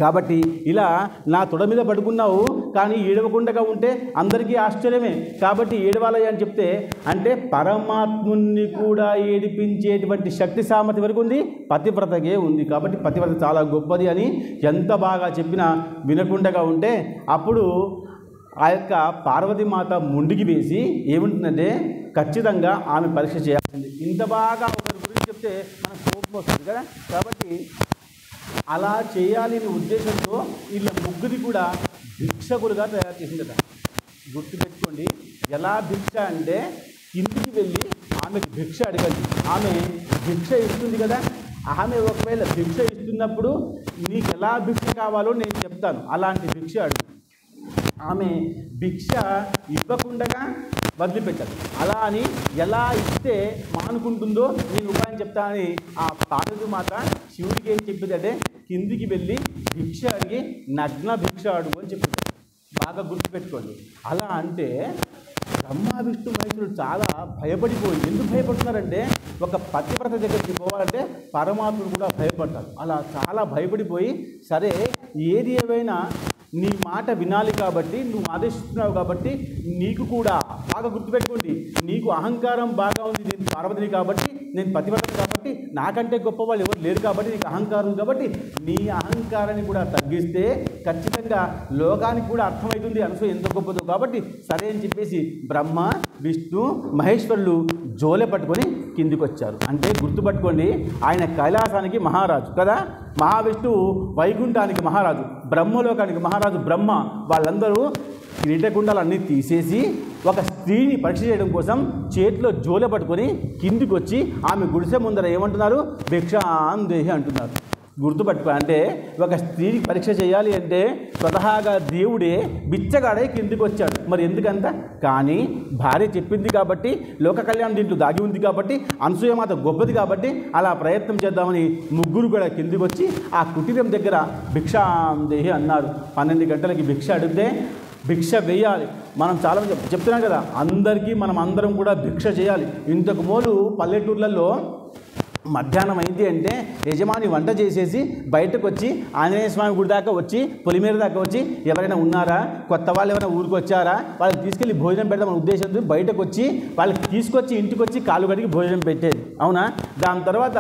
కాబట్టి ఇలా నా తొడ మీద పడుకున్నావు కానీ ఏడవకుండా ఉంటే అందరికీ ఆశ్చర్యమే. కాబట్టి ఏడవాలి అని చెప్తే అంటే పరమాత్ముని కూడా ఏడిపించేటువంటి శక్తి సామర్థ్యం వరకు ఉంది, పతివ్రతకే ఉంది. కాబట్టి పతివ్రత చాలా గొప్పది అని ఎంత బాగా చెప్పినా వినకుండా ఉంటే అప్పుడు ఆ యొక్క పార్వతీమాత ముండికి వేసి ఏముంటుందంటే ఖచ్చితంగా ఆమె పరీక్ష చేయాల్సింది. ఇంత బాగా ఒకరి గురించి చెప్తే మనకు కోపం వస్తుంది కదా. కాబట్టి అలా చేయాలి అనే ఉద్దేశంతో వీళ్ళ ముగ్గురి కూడా భిక్షకులుగా తయారు చేసిందట. గుర్తుపెట్టుకోండి. ఎలా భిక్ష అంటే కిందికి వెళ్ళి ఆమెకు భిక్ష అడగండి. ఆమె భిక్ష ఇస్తుంది కదా. ఆమె ఒకవేళ భిక్ష ఇస్తున్నప్పుడు నీకు ఎలా భిక్ష కావాలో నేను చెప్తాను, అలాంటి భిక్ష అడుగు. ఆమె భిక్ష ఇవ్వకుండా వదిలిపెట్టాలి. అలా అని ఎలా ఇస్తే మానుకుంటుందో నేను ఉపాయం చెప్తానని ఆ పార్వతీమాత శివుడికి ఏం చెప్పిందంటే కిందికి వెళ్ళి భిక్ష అడిగి నగ్న భిక్ష అడుగు అని చెప్పింది. బాగా గుర్తుపెట్టుకోండి. అలా అంటే బ్రహ్మ విష్ణు మహేశ్వరుడు చాలా భయపడిపోయి, ఎందుకు భయపడుతున్నారంటే ఒక పతివ్రత దగ్గరికి పోవాలంటే పరమాత్ముడు కూడా భయపడతారు. అలా చాలా భయపడిపోయి సరే ఏది ఏమైనా నీ మాట వినాలి కాబట్టి నువ్వు ఆదేశిస్తున్నావు కాబట్టి నీకు కూడా బాగా గుర్తుపెట్టుకోండి, నీకు అహంకారం బాగా ఉంది. నేను పార్వతిని కాబట్టి, నేను పతివ్రత కాబట్టి, నాకంటే గొప్ప వాళ్ళు ఎవరు లేరు కాబట్టి నీకు అహంకారం కాబట్టి నీ అహంకారాన్ని కూడా తగ్గిస్తే ఖచ్చితంగా లోకానికి కూడా అర్థమవుతుంది అనసూయ ఎంత గొప్పదో. కాబట్టి సరే అని చెప్పేసి బ్రహ్మ విష్ణు మహేశ్వరులు జోలె పట్టుకొని కిందికి వచ్చారు. అంటే గుర్తుపట్టుకోండి, ఆయన కైలాసానికి మహారాజు కదా, మహావిష్ణువు వైకుంఠానికి మహారాజు, బ్రహ్మలోకానికి మహారాజు బ్రహ్మ. వాళ్ళందరూ కిరీటకుండాలన్నీ తీసేసి ఒక స్త్రీని పరీక్ష చేయడం కోసం చేతిలో జోలె పట్టుకొని కిందికి వచ్చి ఆమె గుడిసె ముందర ఏమంటున్నారు? భిక్షాందేహి అంటున్నారు. గుర్తుపట్టుకో. అంటే ఒక స్త్రీని పరీక్ష చేయాలి అంటే స్వతహాగా దేవుడే బిచ్చగాడే కిందికి వచ్చాడు. మరి ఎందుకంత? కానీ భార్య చెప్పింది కాబట్టి, లోక కళ్యాణం దీంట్లో దాగి ఉంది కాబట్టి, అనసూయమాత గొప్పది కాబట్టి అలా ప్రయత్నం చేద్దామని ముగ్గురు కూడా కిందికి వచ్చి ఆ కుటీరం దగ్గర భిక్షాందేహి అన్నారు. 12 గంటలకి భిక్ష అడిగితే భిక్ష వేయాలి. మనం చాలా చెప్తున్నాం కదా, అందరికీ మనం అందరం కూడా భిక్ష చేయాలి. ఇంతకు మూలు పల్లెటూర్లలో మధ్యాహ్నం అయింది అంటే యజమాని వంట చేసేసి బయటకు వచ్చి ఆంజనేయ స్వామి గుడి దాకా వచ్చి పొలిమేర దాకా వచ్చి ఎవరైనా ఉన్నారా, కొత్త వాళ్ళు ఎవరైనా ఊరికి వచ్చారా, వాళ్ళకి తీసుకెళ్ళి భోజనం పెడదామనే ఉద్దేశంతో బయటకు వచ్చి వాళ్ళకి తీసుకొచ్చి ఇంటికి వచ్చి కాలు కడిగి భోజనం పెట్టేది. అవునా? దాని తర్వాత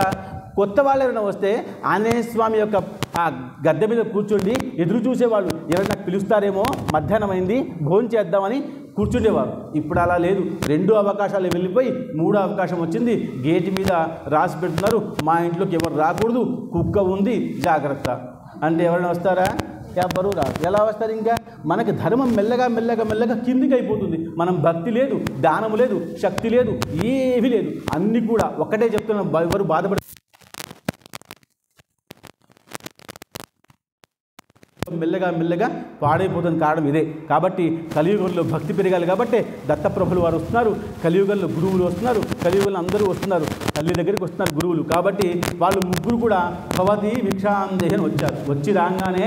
కొత్త వాళ్ళు ఎవరైనా వస్తే ఆంజనేయ స్వామి యొక్క ఆ గద్దె మీద కూర్చోండి ఎదురు చూసేవాళ్ళు, ఎవరైనా పిలుస్తారేమో మధ్యాహ్నం అయింది భోజనం చేద్దామని కూర్చుండేవారు. ఇప్పుడు అలా లేదు. 2 అవకాశాలు వెళ్ళిపోయి 3వ అవకాశం వచ్చింది. గేటు మీద రాసి పెడుతున్నారు, మా ఇంట్లోకి ఎవరు రాకూడదు, కుక్క ఉంది, జాగ్రత్త. అంటే ఎవరైనా వస్తారా? ఎవ్వరూ రాదు. ఎలా వస్తారు? ఇంకా మనకి ధర్మం మెల్లగా మెల్లగా మెల్లగా కిందికి అయిపోతుంది. మనం భక్తి లేదు, దానము లేదు, శక్తి లేదు, ఏమీ లేదు. అన్నీ కూడా ఒక్కటే చెప్తున్నాం, ఎవరు బాధపడ మెల్లగా మెల్లగా పాడైపోతున్న కారణం ఇదే. కాబట్టి కలియుగంలో భక్తి పెరగాలి కాబట్టి దత్తప్రభులు వారు వస్తున్నారు, కలియుగంలో గురువులు వస్తున్నారు, కలియుగంలో అందరూ వస్తున్నారు, తల్లి దగ్గరికి వస్తున్నారు గురువులు. కాబట్టి వాళ్ళు ముగ్గురు కూడా భవతి భిక్షాందేహి అని వచ్చారు. వచ్చి రాగానే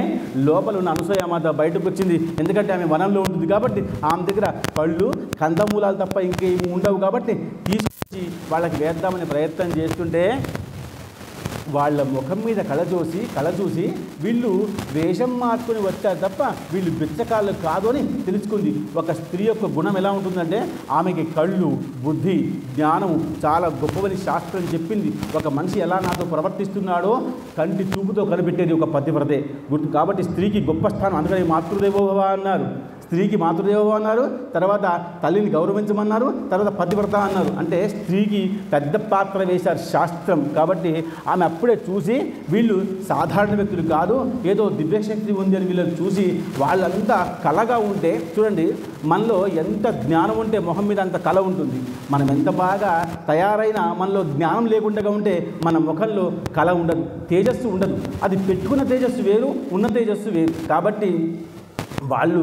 లోపల ఉన్న అనసూయమాత బయటకు వచ్చింది. ఎందుకంటే ఆమె వనంలో ఉంటుంది కాబట్టి ఆమె దగ్గర పళ్ళు కందమూలాలు తప్ప ఇంకేమి ఉండవు కాబట్టి తీసుకొచ్చి వాళ్ళకి వేద్దామని ప్రయత్నం చేస్తుంటే వాళ్ళ ముఖం మీద కళ చూసి వీళ్ళు వేషం మార్చుకొని వచ్చారు తప్ప వీళ్ళు బిచ్చకాళ్ళు కాదు అని తెలుసుకుంది. ఒక స్త్రీ యొక్క గుణం ఎలా ఉంటుందంటే ఆమెకి కళ్ళు, బుద్ధి, జ్ఞానం చాలా గొప్పవని శాస్త్రం చెప్పింది. ఒక మనిషి ఎలా నాతో ప్రవర్తిస్తున్నాడో కంటి చూపుతో కనిపెట్టేది ఒక పతివ్రతే గుర్తు. కాబట్టి స్త్రీకి గొప్ప స్థానం. అందుకని మాతృదేవోభవ అన్నారు, స్త్రీకి మాతృదేవోభవ అన్నారు, తర్వాత తల్లిని గౌరవించమన్నారు, తర్వాత పతివ్రత అన్నారు. అంటే స్త్రీకి పెద్ద పాత్ర వేశారు శాస్త్రం. కాబట్టి ఆమె అప్పుడే చూసి వీళ్ళు సాధారణ వ్యక్తులు కాదు, ఏదో దివ్యశక్తి ఉంది అని వీళ్ళని చూసి వాళ్ళంతా కళగా ఉంటే చూడండి, మనలో ఎంత జ్ఞానం ఉంటే మొహం మీద అంత కళ ఉంటుంది. మనం ఎంత బాగా తయారైనా మనలో జ్ఞానం లేకుండా ఉంటే మన ముఖంలో కళ ఉండదు, తేజస్సు ఉండదు. అది పెట్టుకున్న తేజస్సు వేరు, ఉన్న తేజస్సు వేరు. కాబట్టి వాళ్ళు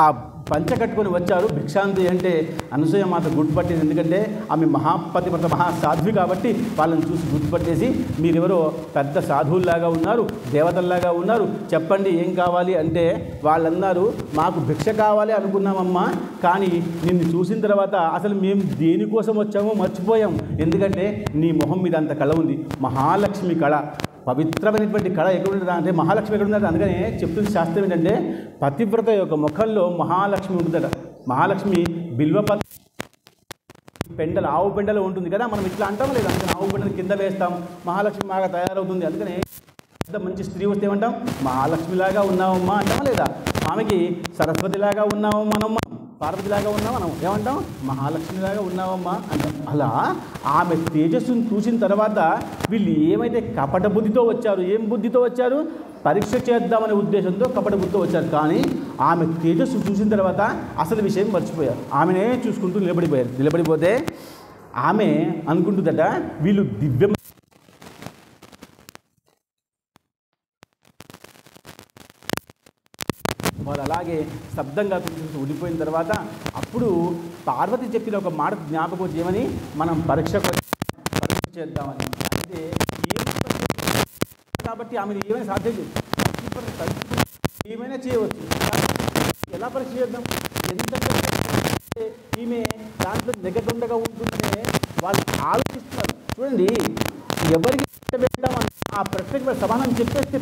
ఆ పంచ కట్టుకొని వచ్చారు. భిక్షాంతి అంటే అనసూయమాత గుర్తుపట్టేది. ఎందుకంటే ఆమె మహాపతివ్రత మహాసాధ్వి కాబట్టి వాళ్ళని చూసి గుర్తుపట్టేసి మీరెవరో పెద్ద సాధువుల్లాగా ఉన్నారు, దేవతల్లాగా ఉన్నారు, చెప్పండి ఏం కావాలి అంటే వాళ్ళన్నారు మాకు భిక్ష కావాలి అనుకున్నామమ్మా, కానీ నిన్ను చూసిన తర్వాత అసలు మేము దేనికోసం వచ్చామో మర్చిపోయాం. ఎందుకంటే నీ మొహం మీద అంత కళ ఉంది, మహాలక్ష్మి కళ, పవిత్రమైనటువంటి కళ ఎక్కడ ఉంటుంది అంటే మహాలక్ష్మి ఎక్కడ ఉంటుంది. అందుకనే చెప్తున్న శాస్త్రం ఏంటంటే పతివ్రత యొక్క ముఖంలో మహాలక్ష్మి ఉంటుందట. మహాలక్ష్మి బిల్వపత్ర పెండలు, ఆవు పెండలు ఉంటుంది కదా, మనం ఇట్లా అంటాం లేదా, అందుకని ఆవు పెండలు కింద వేస్తాం, మహాలక్ష్మి బాగా తయారవుతుంది. అందుకనే పెద్ద మంచి స్త్రీ వస్తే ఏమంటాం, మహాలక్ష్మిలాగా ఉన్నావమ్మా అంటామా లేదా, ఆమెకి సరస్వతిలాగా ఉన్నావమ్మా, పార్వతిలాగా ఉన్నావా మనం ఏమంటాం, మహాలక్ష్మిలాగా ఉన్నావమ్మా అంటాం. అలా ఆమె తేజస్సును చూసిన తర్వాత వీళ్ళు ఏమైతే కపట బుద్ధితో వచ్చారు, ఏం బుద్ధితో వచ్చారు, పరీక్ష చేద్దామనే ఉద్దేశంతో కపట బుద్ధితో వచ్చారు. కానీ ఆమె తేజస్సు చూసిన తర్వాత అసలు విషయం మర్చిపోయారు, ఆమెనే చూసుకుంటూ నిలబడిపోతే ఆమె అనుకుంటుందట వీళ్ళు దివ్యం వారు అలాగే శబ్దంగా చూసి ఉండిపోయిన తర్వాత అప్పుడు పార్వతి చెప్పిన ఒక మాట జ్ఞాపకం చేయమని మనం పరీక్ష చేద్దామని. అయితే కాబట్టి ఆమె ఏమైనా సాధ్యం ఏమైనా చేయవచ్చు. ఎలా పరీక్ష చేద్దాం, ఎంత ఈమె దాంట్లో నెగదొండగా ఉంటుందనే వాళ్ళు ఆలోచిస్తున్నారు. చూడండి, ఎవరికి పెట్టామని ఆ ప్రశ్నకి సమాధానం చెప్పేస్తే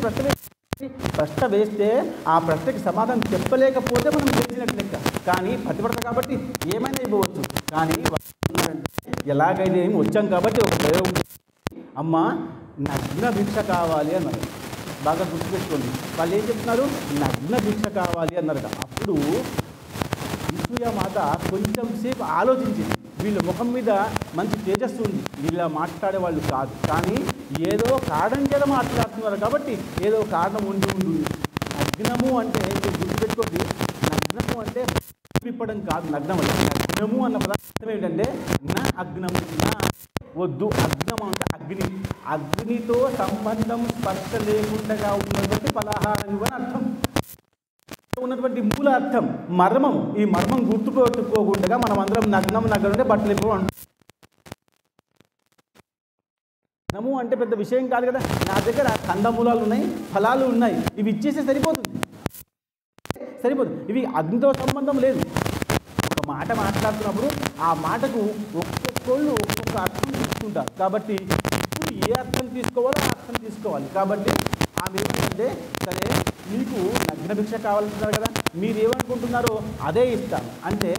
ప్రశ్న వేస్తే ఆ ప్రశ్నకి సమాధానం చెప్పలేకపోతే మనం తెలిసినట్టు లెక్క. కానీ పతివ్రత కాబట్టి ఏమైనా ఇవ్వవచ్చు. కానీ ఎలాగైతే ఏమి వచ్చాం కాబట్టి ఒక ప్రయోగం, అమ్మ నగ్న భిక్ష కావాలి అన్నారు. బాగా గుర్తుపెట్టుకోండి, వాళ్ళు ఏం చెప్తున్నారు, నగ్న భిక్ష కావాలి అన్నారట. అప్పుడు అనసూయమాత కొంచెం సేపు ఆలోచించింది. వీళ్ళ ముఖం మీద మంచి తేజస్సు ఉంది, వీళ్ళ మాట్లాడే వాళ్ళు కాదు, కానీ ఏదో కారణం చేత మాట్లాడుతున్నారు కాబట్టి ఏదో కారణం ఉంటుంది. నగ్నము అంటే గుర్తుపెట్టుకోండి, నగ్నము అంటే విప్పడం కాదు. నగ్నం అంటే నగ్నము అన్న పదార్థం ఏంటంటే నా అగ్నము, నా వద్దు. అగ్నం అంటే అగ్ని, అగ్నితో సంబంధం స్పర్శ లేకుండా ఉన్నటువంటి పలహారం అని అర్థం, ఉన్నటువంటి మూల అర్థం మర్మం. ఈ మర్మం గుర్తుపెట్టుకోకుండా మనం అందరం నగ్నం అంటే బట్టలు ఎప్పుడు నగ్నము అంటే పెద్ద విషయం కాదు కదా, నా దగ్గర కందమూలాలు ఉన్నాయి, ఫలాలు ఉన్నాయి, ఇవి ఇచ్చేస్తే సరిపోతుంది. ఇవి అగ్నితో సంబంధం లేదు. ఒక మాట మాట్లాడుతున్నప్పుడు ఆ మాటకు ఒక్కొక్కళ్ళు ఒక్కొక్క అర్థం తీసుకుంటారు. కాబట్టి ఇప్పుడు ఏ అర్థం తీసుకోవాలో ఆ అర్థం తీసుకోవాలి. కాబట్టి ఆమె ఏమిటంటే, సరే మీకు నగ్న భిక్ష కావాలంటున్నారు కదా, మీరు ఏమనుకుంటున్నారో అదే ఇస్తాను అంటే,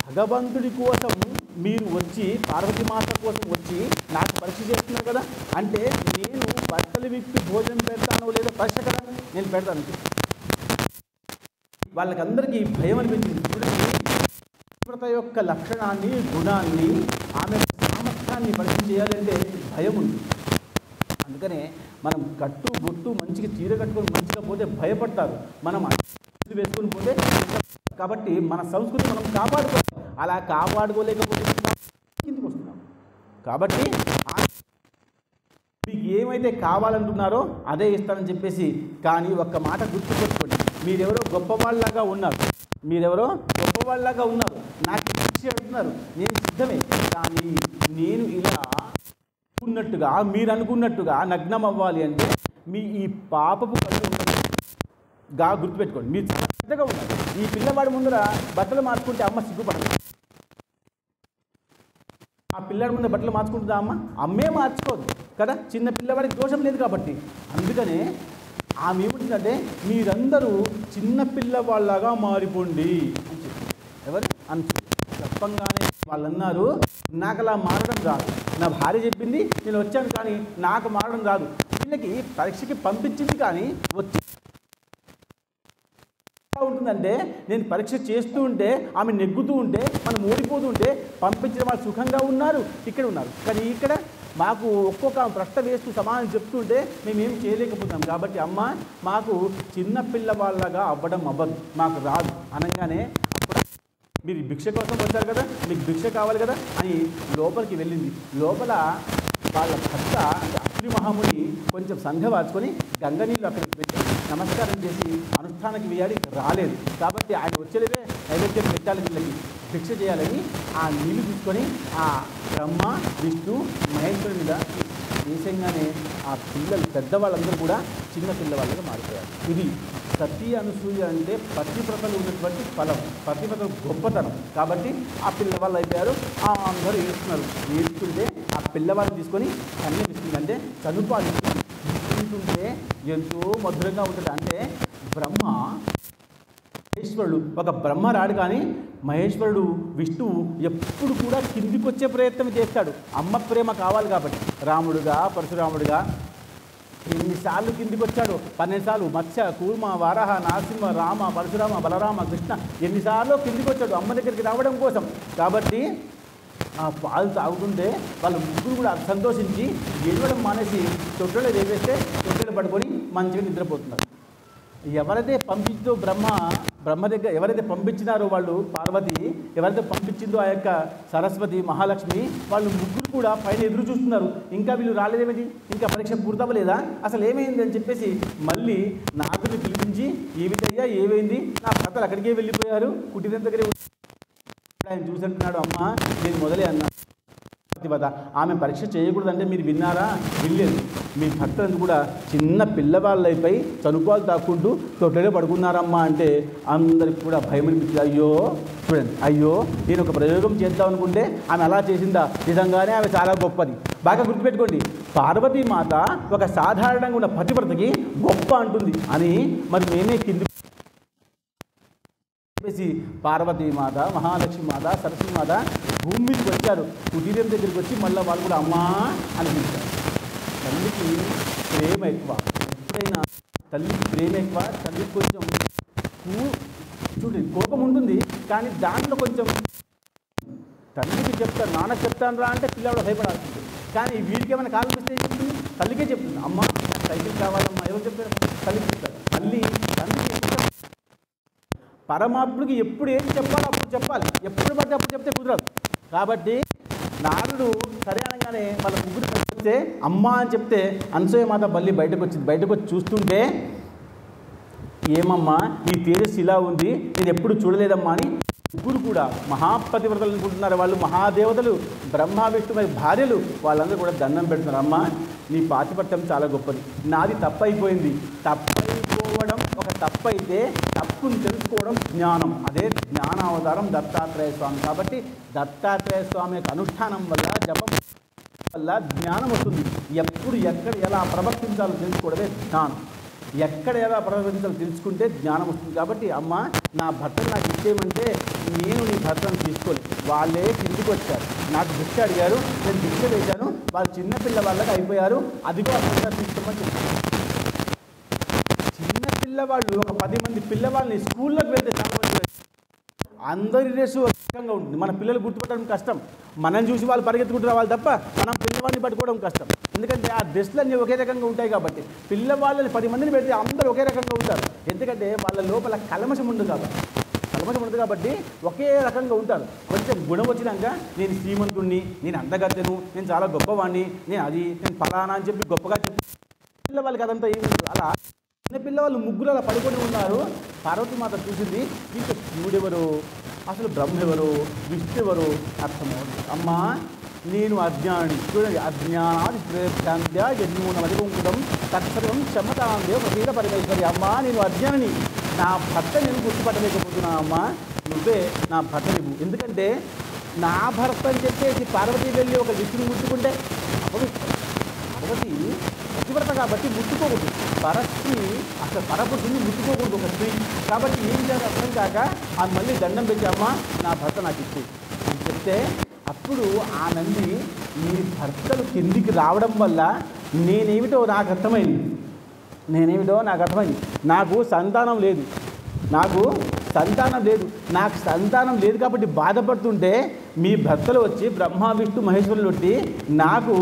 భగవంతుడి కోసం మీరు వచ్చి పార్వతీమాత కోసం వచ్చి నాకు పరీక్ష చేస్తున్నారు కదా, అంటే నేను బట్టలు విప్పి భోజనం పెడతానో లేదో పరీక్ష కదా, నేను పెడతాను. వాళ్ళకందరికీ భయం అనిపించింది. చూడండి, పతివ్రత యొక్క లక్షణాన్ని, గుణాన్ని, ఆమె సామర్థ్యాన్ని పరీక్ష చేయాలంటే భయం ఉంది. అందుకనే మనం కట్టు బొట్టు మంచిగా చీర కట్టుకొని మంచిగా పోతే భయపడతారు, మనం వేసుకొని పోతే. కాబట్టి మన సంస్కృతి మనం కాపాడుకోవాలి. అలా కాపాడుకోలేకపోతే కిందికి వస్తున్నాం. కాబట్టి మీకు ఏమైతే కావాలంటున్నారో అదే ఇస్తానని చెప్పేసి. కానీ ఒక్క మాట గుర్తుపెట్టుకోండి, మీరెవరో గొప్పవాళ్ళలాగా ఉన్నారు, నాకు శిక్ష అంటున్నారు, నేను సిద్ధమే. కానీ నేను ఇలా ఉన్నట్టుగా మీరు అనుకున్నట్టుగా నగ్నం అవ్వాలి అంటే మీ ఈ పాపపు కళ్ళు గా గుర్తుపెట్టుకోండి. మీరు శ్రద్ధగా ఉన్నారు. ఈ పిల్లవాడి ముందర బట్టలు మార్చుకుంటే అమ్మ సిగ్గుపడదు. ఆ పిల్లాడి ముందు బట్టలు మార్చుకుంటుందా అమ్మ? అమ్మే మార్చుకోదు కదా, చిన్న పిల్లవాడికి దోషం లేదు కాబట్టి. అందుకనే ఆమె ఏముంటుందంటే మీరందరూ చిన్న పిల్లవాళ్ళలాగా మారిపోండి అని చెప్పి. ఎవరు అని చెప్పంగానే వాళ్ళు అన్నారు, నాకు అలా మారడం రాదు, నా భార్య చెప్పింది నేను వచ్చాను, కానీ నాకు మారడం రాదు. వీళ్ళకి పరీక్షకి పంపించింది కానీ వచ్చి ఉంటుందంటే నేను పరీక్ష చేస్తూ ఉంటే ఆమె నెగ్గుతూ ఉంటే మనం ఓడిపోతూ ఉంటే పంపించిన వాళ్ళు సుఖంగా ఉన్నారు, ఇక్కడ ఉన్నారు. కానీ ఇక్కడ మాకు ఒక్కొక్క ప్రశ్న వేస్తూ సమాధానం చెప్తుంటే మేమేం చేయలేకపోతున్నాం. కాబట్టి అమ్మ మాకు చిన్న పిల్లవాళ్ళగా అవ్వడం అవ్వదు, మాకు రాదు అనగానే అప్పుడు మీరు భిక్ష కోసం వచ్చారు కదా, మీకు భిక్ష కావాలి కదా అని లోపలికి వెళ్ళింది. లోపల వాళ్ళ భర్త అంటే అశ్విని మహాముని కొంచెం సంఘ వాచుకొని గంగ నీళ్ళు అక్కడికి పెట్టి నమస్కారం చేసి అనుష్ఠానానికి వేయాలి, రాలేదు. కాబట్టి ఆయన వచ్చేదే నైవేద్యం పెట్టాలి, వీళ్ళకి భిక్ష చేయాలని ఆ నీళ్ళు తీసుకొని ఆ బ్రహ్మ విష్ణు మహేశ్వరుని మీద వేసంగానే ఆ పిల్లలు పెద్దవాళ్ళందరూ కూడా చిన్న పిల్లవాళ్ళగా మారిపోయారు. ఇది సతీ అనసూయ అంటే పతివ్రతలు ఉన్నటువంటి ఫలం, పతివ్రతలు గొప్పతనం. కాబట్టి ఆ పిల్లవాళ్ళు అయిపోయారు. అందరూ ఏడుస్తున్నారు. ఏడుస్తుంటే ఆ పిల్లవాళ్ళని తీసుకొని కన్యమిస్తుందంటే చనుపాలిస్తుంటే ఎంతో మధురంగా ఉంటుంది. అంటే బ్రహ్మ మహేశ్వరుడు ఒక బ్రహ్మ రాడు, కానీ మహేశ్వరుడు విష్ణువు ఎప్పుడు కూడా కిందికి వచ్చే ప్రయత్నం చేస్తాడు. అమ్మ ప్రేమ కావాలి కాబట్టి. రాముడుగా పరశురాముడుగా ఎన్నిసార్లు కిందికి వచ్చాడు? 12 సార్లు. మత్స్య కూర్మ వరాహ నరసింహ రామ పరశురామ బలరామ కృష్ణ ఎన్నిసార్లు కిందికి వచ్చాడు అమ్మ దగ్గరికి రావడం కోసం. కాబట్టి ఆ పాలు తాగుతుంటే వాళ్ళ ముగ్గురు కూడా సంతోషించి ఏడవడం మానేసి తొట్టెలో రేవేస్తే తొట్టెలు పడుకొని మంచిగా నిద్రపోతున్నారు. ఎవరైతే పంపించిందో బ్రహ్మ దగ్గర ఎవరైతే పంపించినారో వాళ్ళు పార్వతి, ఎవరైతే పంపించిందో ఆ యొక్క సరస్వతి మహాలక్ష్మి, వాళ్ళు ముగ్గురు కూడా పైన ఎదురు చూస్తున్నారు. ఇంకా వీళ్ళు రాలేదేమిటి, ఇంకా పరీక్ష పూర్తవ్వలేదా, అసలు ఏమైంది అని చెప్పేసి మళ్ళీ నాదుని పిలిపించి ఏమిటయ్యా ఏమైంది, నా భర్తలు అక్కడికే వెళ్ళిపోయారు, కుటీరం దగ్గరే ఆయన చూసంటున్నాడు, అమ్మ నేను మొదలే అన్నా పతివత ఆమె పరీక్ష చేయకూడదంటే మీరు విన్నారా? వినలేదు. మీ భర్తలు కూడా చిన్న పిల్లవాళ్ళైపోయి చనుపాలు తాక్కుంటూ తొట్టెలో పడుకున్నారమ్మా అంటే అందరికి కూడా భయం అనిపించింది. అయ్యో చూడండి, అయ్యో నేను ఒక ప్రయోగం చేద్దాం అనుకుంటే ఆమె అలా చేసిందా, నిజంగానే ఆమె చాలా గొప్పది. బాగా గుర్తుపెట్టుకోండి, పార్వతీమాత ఒక సాధారణంగా ఉన్న పతివ్రతకి గొప్ప అంటుంది అని మరి మేమే కింది చెప్పేసి పార్వతీమాత మహాలక్ష్మి మాత సరస్వతి మాత భూమి మీదకి వచ్చారు. కుటీరం దగ్గరికి వచ్చి మళ్ళీ వాళ్ళు కూడా అమ్మా అని పిలిచారు. తల్లికి ప్రేమ ఎక్కువ, ఎప్పుడైనా తల్లికి ప్రేమ ఎక్కువ. తల్లికి కొంచెం చూడండి కోపం ఉంటుంది, కానీ దాంట్లో కొంచెం తల్లికి చెప్తారు, నాన్న చెప్తాను రా అంటే పిల్లవాడు భయపడాల్సింది. కానీ వీడికి ఏమైనా కాల్పిస్తే చెప్తుంది, తల్లికే చెప్తుంది, అమ్మ సైకిల్ కావాలమ్మా. ఎవరు చెప్తారు? తల్లికి చెప్తారు. తండ్రికి పరమాత్ముడికి ఎప్పుడు ఏం చెప్పాలో అప్పుడు చెప్పాలి, ఎప్పుడు పడితే అప్పుడు చెప్తే కుదరదు. కాబట్టి నారదుడు సరే అనగానే వాళ్ళ ముగ్గురు వస్తే అమ్మ అని చెప్తే అనసూయ మాత మళ్ళీ బయటకు వచ్చింది. బయటకు వచ్చి చూస్తుంటే ఏమమ్మా నీ తేజస్సు ఇలా ఉంది, నేను ఎప్పుడు చూడలేదమ్మా అని ముగ్గురు కూడా మహాపతివ్రతలు అనుకుంటున్నారు. వాళ్ళు మహాదేవతలు, బ్రహ్మ విష్ణు మరి భార్యలు, వాళ్ళందరూ కూడా దండం పెడుతున్నారు. అమ్మ నీ పాతిపత్యం చాలా గొప్పది, నాది తప్పైపోయింది. తప్పైపోవడం ఒక తప్పైతే తప్పుని తెలుసుకోవడం జ్ఞానం, అదే జ్ఞానావతారం దత్తాత్రేయ స్వామి. కాబట్టి దత్తాత్రేయ స్వామి యొక్క అనుష్ఠానం వల్ల జపం వల్ల జ్ఞానం వస్తుంది. ఎప్పుడు ఎక్కడ ఎలా ప్రవర్తించాలో తెలుసుకోవడమే జ్ఞానం. ఎక్కడ ఎలా ప్రవర్తించాలో తెలుసుకుంటే జ్ఞానం వస్తుంది. కాబట్టి అమ్మ నా భర్తను నాకు ఇచ్చేయమంటే నేను నీ భర్తను తీసుకోలేదు, వాళ్ళే కిందికి వచ్చారు, నాకు భిక్ష అడిగారు, నేను భిక్ష వేశాను, వాళ్ళు చిన్నపిల్ల వాళ్ళకి అయిపోయారు, అదిగో ఆ భిక్ష తీసుకోమని చెప్పారు. చిన్నపిల్లవాళ్ళు ఒక 10 మంది పిల్లవాళ్ళని స్కూల్లోకి వెళ్తే చాలా అందరి రేసు రకంగా ఉంటుంది. మన పిల్లలు గుర్తుపట్టడం కష్టం, మనం చూసి వాళ్ళు పరిగెత్తుకుంటూ రావాలి తప్ప మనం పిల్లవాడిని పట్టుకోవడం కష్టం. ఎందుకంటే ఆ డ్రెస్లు అన్నీ ఒకే రకంగా ఉంటాయి. కాబట్టి పిల్లవాళ్ళని 10 మందిని పెడితే అందరూ ఒకే రకంగా ఉంటారు. ఎందుకంటే వాళ్ళ లోపల కల్మషం ఉండదు. కాబట్టి కల్మషం ఉంటుంది కాబట్టి ఒకే రకంగా ఉంటారు. కొంచెం గుణం వచ్చినాక నేను శ్రీమంతుణ్ణి, నేను అందగత్తెను, నేను చాలా గొప్పవాడిని, నేను ఫలానా అని చెప్పి గొప్పగా చెప్పి పిల్లవాళ్ళకి అదంతా ఏమి ఉండదు. అలా చిన్న పిల్లవాళ్ళు ముగ్గురు అలా పడుకొని ఉన్నారు. పార్వతీమాత చూసింది, ఇంకా శివుడెవరు, అసలు బ్రహ్మ ఎవరు, విష్ణు ఎవరు అర్థమవుతుంది. అమ్మా నేను అజ్ఞాని, చూడండి, అజ్ఞానాది శాంత్య జన్మూనమధికుంకుతం తత్సర్వం క్షమతాందేవ ప్రసీద పరమేశ్వరి. అమ్మా నేను అజ్ఞాని, నా భర్త నేను గుర్తుపట్టలేకపోతున్నా. అమ్మా నువ్వే నా భర్త నువ్వు. ఎందుకంటే నా భర్త అని చెప్పేసి పార్వతీ వెళ్ళి ఒక విష్ణుని ముట్టుకుంటే అపవిత్రం. పార్వతి పతివ్రత కాబట్టి ముట్టుకోకూడదు, అసలు పరపురుషుని ముట్టుకోకూడదు ఒక స్త్రీ. కాబట్టి ఏం చేయాలి అర్థం కాక ఆమె మళ్ళీ దండం పెట్టి అమ్మ నా భర్త నాకు ఇచ్చి అని చెప్తే అప్పుడు ఆ నంది ఈ భర్తలు కిందికి రావడం వల్ల నేనేమిటో నాకు అర్థమైంది. నాకు సంతానం లేదు, నాకు సంతానం లేదు కాబట్టి బాధపడుతుంటే మీ భర్తలు వచ్చి బ్రహ్మ విష్ణు మహేశ్వరులు వచ్చి నాకు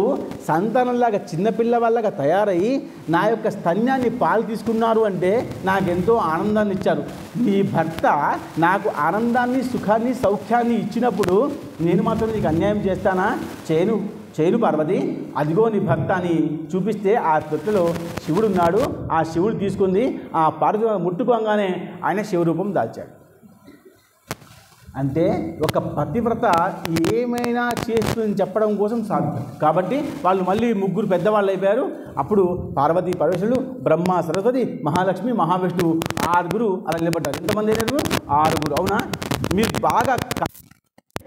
సంతానంలాగా చిన్నపిల్లవాళ్ళగా తయారయ్యి నా యొక్క స్తన్యాన్ని పాలు తీసుకున్నారు అంటే నాకెంతో ఆనందాన్ని ఇచ్చారు. మీ భర్త నాకు ఆనందాన్ని, సుఖాన్ని, సౌఖ్యాన్ని ఇచ్చినప్పుడు నేను మాత్రం నీకు అన్యాయం చేస్తానా? చేయను పార్వతి, అదిగో నీ భర్త అని చూపిస్తే ఆ తొట్టులో శివుడు ఉన్నాడు. ఆ శివుడు తీసుకుంది, ఆ పార్వతి ముట్టుకోగానే ఆయన శివరూపం దాల్చాడు. అంటే ఒక పతివ్రత ఏమైనా చేస్తుందని చెప్పడం కోసం సాధ్యం. కాబట్టి వాళ్ళు మళ్ళీ ముగ్గురు పెద్దవాళ్ళు అయిపోయారు. అప్పుడు పార్వతీ పరమేశ్వరులు, బ్రహ్మ, సరస్వతి, మహాలక్ష్మి, మహావిష్ణువు 6 అలా నిలబడ్డారు. ఎంతమంది అయినారు? 6. అవునా? మీరు బాగా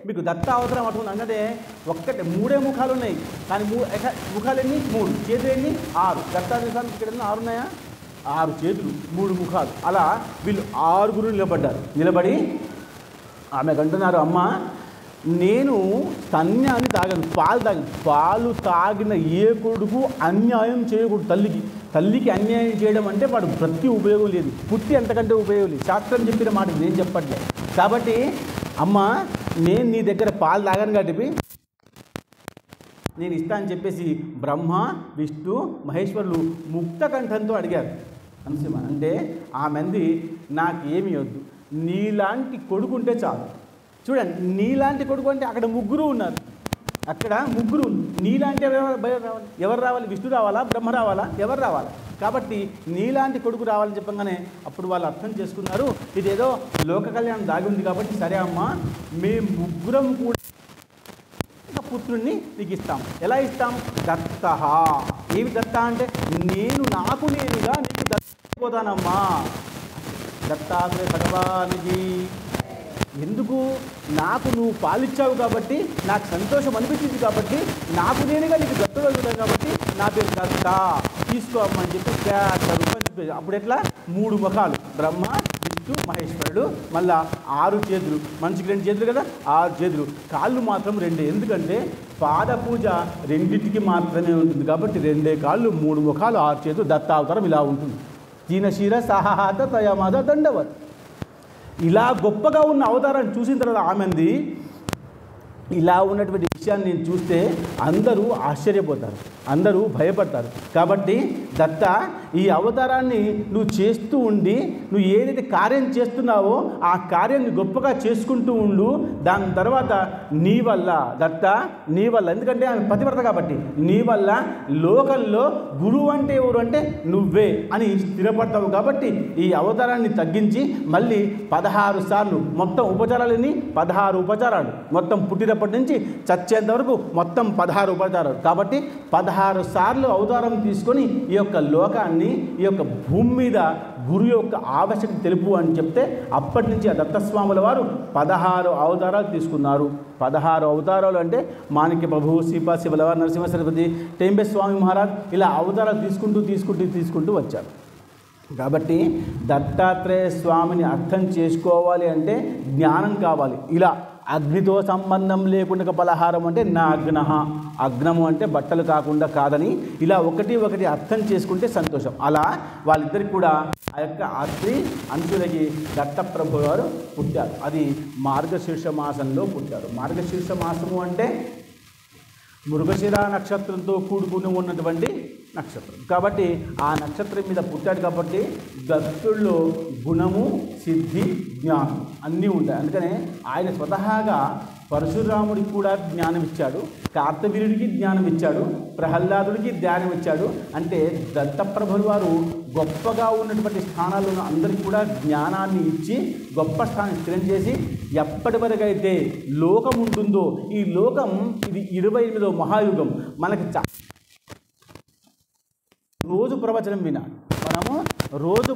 మీకు దత్త అవసరం అటువంటి అంటే ఒక్కటే 3 ముఖాలు ఉన్నాయి, కానీ ముఖాలు ఎన్ని? 3. చేతులు ఎన్ని? 6. దత్తాదేశానికి ఇక్కడ 6 ఉన్నాయా? 6 చేతులు, 3 ముఖాలు. అలా వీళ్ళు 6 నిలబడి ఆమెకు అంటున్నారు, అమ్మ నేను స్తన్యాన్ని తాగను, పాలు తాగిన ఏ కొడుకు అన్యాయం చేయకూడదు. తల్లికి అన్యాయం చేయడం అంటే వాడు బ్రతికి ఉపయోగం లేదు, పుట్టి అంతకంటే ఉపయోగం లేదు. శాస్త్రం చెప్పిన మాట నేను చెప్పట్లేదు. కాబట్టి అమ్మ నేను నీ దగ్గర పాలు తాగను కాబట్టి నేను ఇస్తా అని చెప్పేసి బ్రహ్మ, విష్ణు, మహేశ్వరులు ముక్త కంఠంతో అడిగారు. అంటే ఆమెంది నాకేమీ వద్దు, నీలాంటి కొడుకు ఉంటే చాలు. చూడండి, నీలాంటి కొడుకు అంటే అక్కడ 3 ఉన్నారు. నీలాంటి ఎవరు రావాలి? విష్ణు రావాలా? బ్రహ్మ రావాలా? ఎవరు రావాలా? కాబట్టి నీలాంటి కొడుకు రావాలని చెప్పగానే అప్పుడు వాళ్ళు అర్థం చేసుకున్నారు, ఇదేదో లోక కళ్యాణం దాగి ఉంది కాబట్టి సరే అమ్మ మేము 3 కూడా పుత్రుణ్ణి నీకు ఇస్తాం. ఎలా ఇస్తాం? దత్త. ఏమి దత్త అంటే నాకు నేనుగా నీకు దత్తపోతానమ్మా. దత్తాత్రేయ భగవానికి ఎందుకు? నాకు నువ్వు పాలిచ్చావు కాబట్టి నాకు సంతోషం అనిపించింది కాబట్టి నాకు నేనుగా నీకు దత్తగలుగుతాను కాబట్టి నా పేరు దత్త, తీసుకోమని చెప్పి చెప్పి అప్పుడు ఎట్లా 3 ముఖాలు బ్రహ్మ, విష్ణు, మహేశ్వరుడు, మళ్ళా 6 చేతులు. మనిషికి 2 చేతులు కదా, 6 చేతులు. కాళ్ళు మాత్రం 2. ఎందుకంటే పాద పూజ 2టికి మాత్రమే ఉంటుంది కాబట్టి 2 కాళ్ళు, 3 ముఖాలు, 6 చేతులు. దత్తావతారం ఇలా ఉంటుంది. దీనశీర సహాత తయమాద దండవత్. ఇలా గొప్పగా ఉన్న అవతారాన్ని చూసిన తర్వాత ఆమెంది ఇలా ఉన్నటువంటి విషయాన్ని నేను చూస్తే అందరూ ఆశ్చర్యపోతారు, అందరూ భయపడతారు. కాబట్టి దత్త ఈ అవతారాన్ని నువ్వు చేస్తూ ఉండి నువ్వు ఏదైతే కార్యం చేస్తున్నావో ఆ కార్యాన్ని గొప్పగా చేసుకుంటూ ఉండు. దాని తర్వాత నీ వల్ల దత్త, నీ వల్ల, ఎందుకంటే ఆమె పతివ్రత కాబట్టి నీ వల్ల లోకంలో గురువు అంటే ఎవరు అంటే నువ్వే అని స్థిరపడతావు. కాబట్టి ఈ అవతారాన్ని తగ్గించి మళ్ళీ 16 సార్లు మొత్తం ఉపచారాలని 16 ఉపచారాలు మొత్తం పుట్టినప్పటి నుంచి చచ్చేంత వరకు మొత్తం 16 ఉపచారాలు. కాబట్టి 16 సార్లు అవతారం తీసుకొని ఈ యొక్క లోకాన్ని, ఈ యొక్క భూమి మీద గురు యొక్క ఆవశ్యకత తెలుపు అని చెప్తే అప్పటి నుంచి ఆ దత్తస్వాముల వారు 16 అవతారాలు తీసుకున్నారు. 16 అవతారాలు అంటే మాణిక్య ప్రభు, శ్రీపా శివలవారు, నరసింహ సరస్వతి, టెంబే స్వామి మహారాజ్ ఇలా అవతారాలు తీసుకుంటూ వచ్చారు. కాబట్టి దత్తాత్రేయ స్వామిని అర్థం చేసుకోవాలి అంటే జ్ఞానం కావాలి. ఇలా అగ్నితో సంబంధం లేకుండా పలహారం అంటే నా అగ్నము అంటే బట్టలు కాకుండా కాదని ఇలా ఒకటి అర్థం చేసుకుంటే సంతోషం. అలా వాళ్ళిద్దరికి కూడా ఆ యొక్క అత్రి అంశులకి దత్తప్రభు వారు పుట్టారు. అది మార్గశీర్ష మాసంలో పుట్టారు. మార్గశీర్ష మాసము అంటే మృగశిర నక్షత్రంతో కూడుకుని ఉన్నటువంటి నక్షత్రం. కాబట్టి ఆ నక్షత్రం మీద పుట్టాడు కాబట్టి దత్తుల్లో గుణము, సిద్ధి, జ్ఞానం అన్నీ ఉంటాయి. అందుకనే ఆయన స్వతహాగా పరశురాముడికి కూడా జ్ఞానం ఇచ్చాడు, కార్తవీర్యుడికి జ్ఞానం ఇచ్చాడు, ప్రహ్లాదుడికి జ్ఞానం ఇచ్చాడు. అంటే దత్తప్రభులు వారు గొప్పగా ఉన్నటువంటి స్థానాలను అందరికీ కూడా జ్ఞానాన్ని ఇచ్చి గొప్ప స్థానాన్ని స్థిరం చేసి ఎప్పటి వరకు అయితే లోకం ఉంటుందో, ఈ లోకం ఇది 28వ మహాయుగం, మనకి రోజు ప్రవచనం వినాలి. మనము రోజు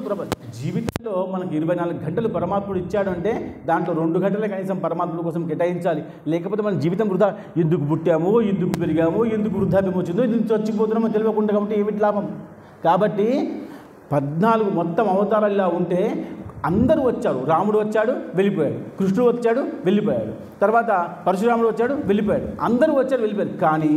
జీవితంలో మనకు 24 గంటలు పరమాత్ముడు ఇచ్చాడు అంటే దాంట్లో 2 గంటలే కనీసం పరమాత్ముడి కోసం కేటాయించాలి. లేకపోతే మన జీవితం వృధా. ఎందుకు పుట్టామో, ఎందుకు పెరిగామో, ఎందుకు వృద్ధాప్యం వచ్చిందో, ఎందుకు చచ్చిపోతున్నామో తెలియకుండా కాబట్టి ఏమిటి లాభం? కాబట్టి 14 మొత్తం అవతారాలు ఇలా ఉంటే అందరూ వచ్చారు. రాముడు వచ్చాడు, వెళ్ళిపోయాడు. కృష్ణుడు వచ్చాడు, వెళ్ళిపోయాడు. తర్వాత పరశురాముడు వచ్చాడు, వెళ్ళిపోయాడు. అందరూ వచ్చారు, వెళ్ళిపోయారు. కానీ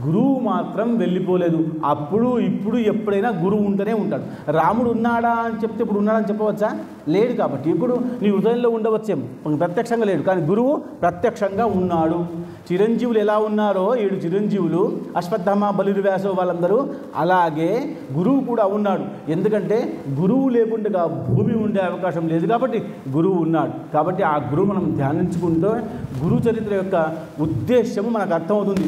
గురువు మాత్రం వెళ్ళిపోలేదు. అప్పుడు ఇప్పుడు ఎప్పుడైనా గురువు ఉంటూనే ఉంటాడు. రాముడు ఉన్నాడా అని చెప్తే ఇప్పుడు ఉన్నాడని చెప్పవచ్చా? లేడు. కాబట్టి ఇప్పుడు నీ హృదయంలో ఉండవచ్చేమో, ప్రత్యక్షంగా లేడు. కానీ గురువు ప్రత్యక్షంగా ఉన్నాడు. చిరంజీవులు ఎలా ఉన్నారో 7 చిరంజీవులు, అశ్వత్థామ, బలిర్వ్యాసో వాళ్ళందరూ, అలాగే గురువు కూడా ఉన్నాడు. ఎందుకంటే గురువు లేకుండా భూమి ఉండే అవకాశం లేదు కాబట్టి గురువు ఉన్నాడు. కాబట్టి ఆ గురువు మనం ధ్యానించుకుంటూ గురు చరిత్ర యొక్క ఉద్దేశము మనకు అర్థమవుతుంది.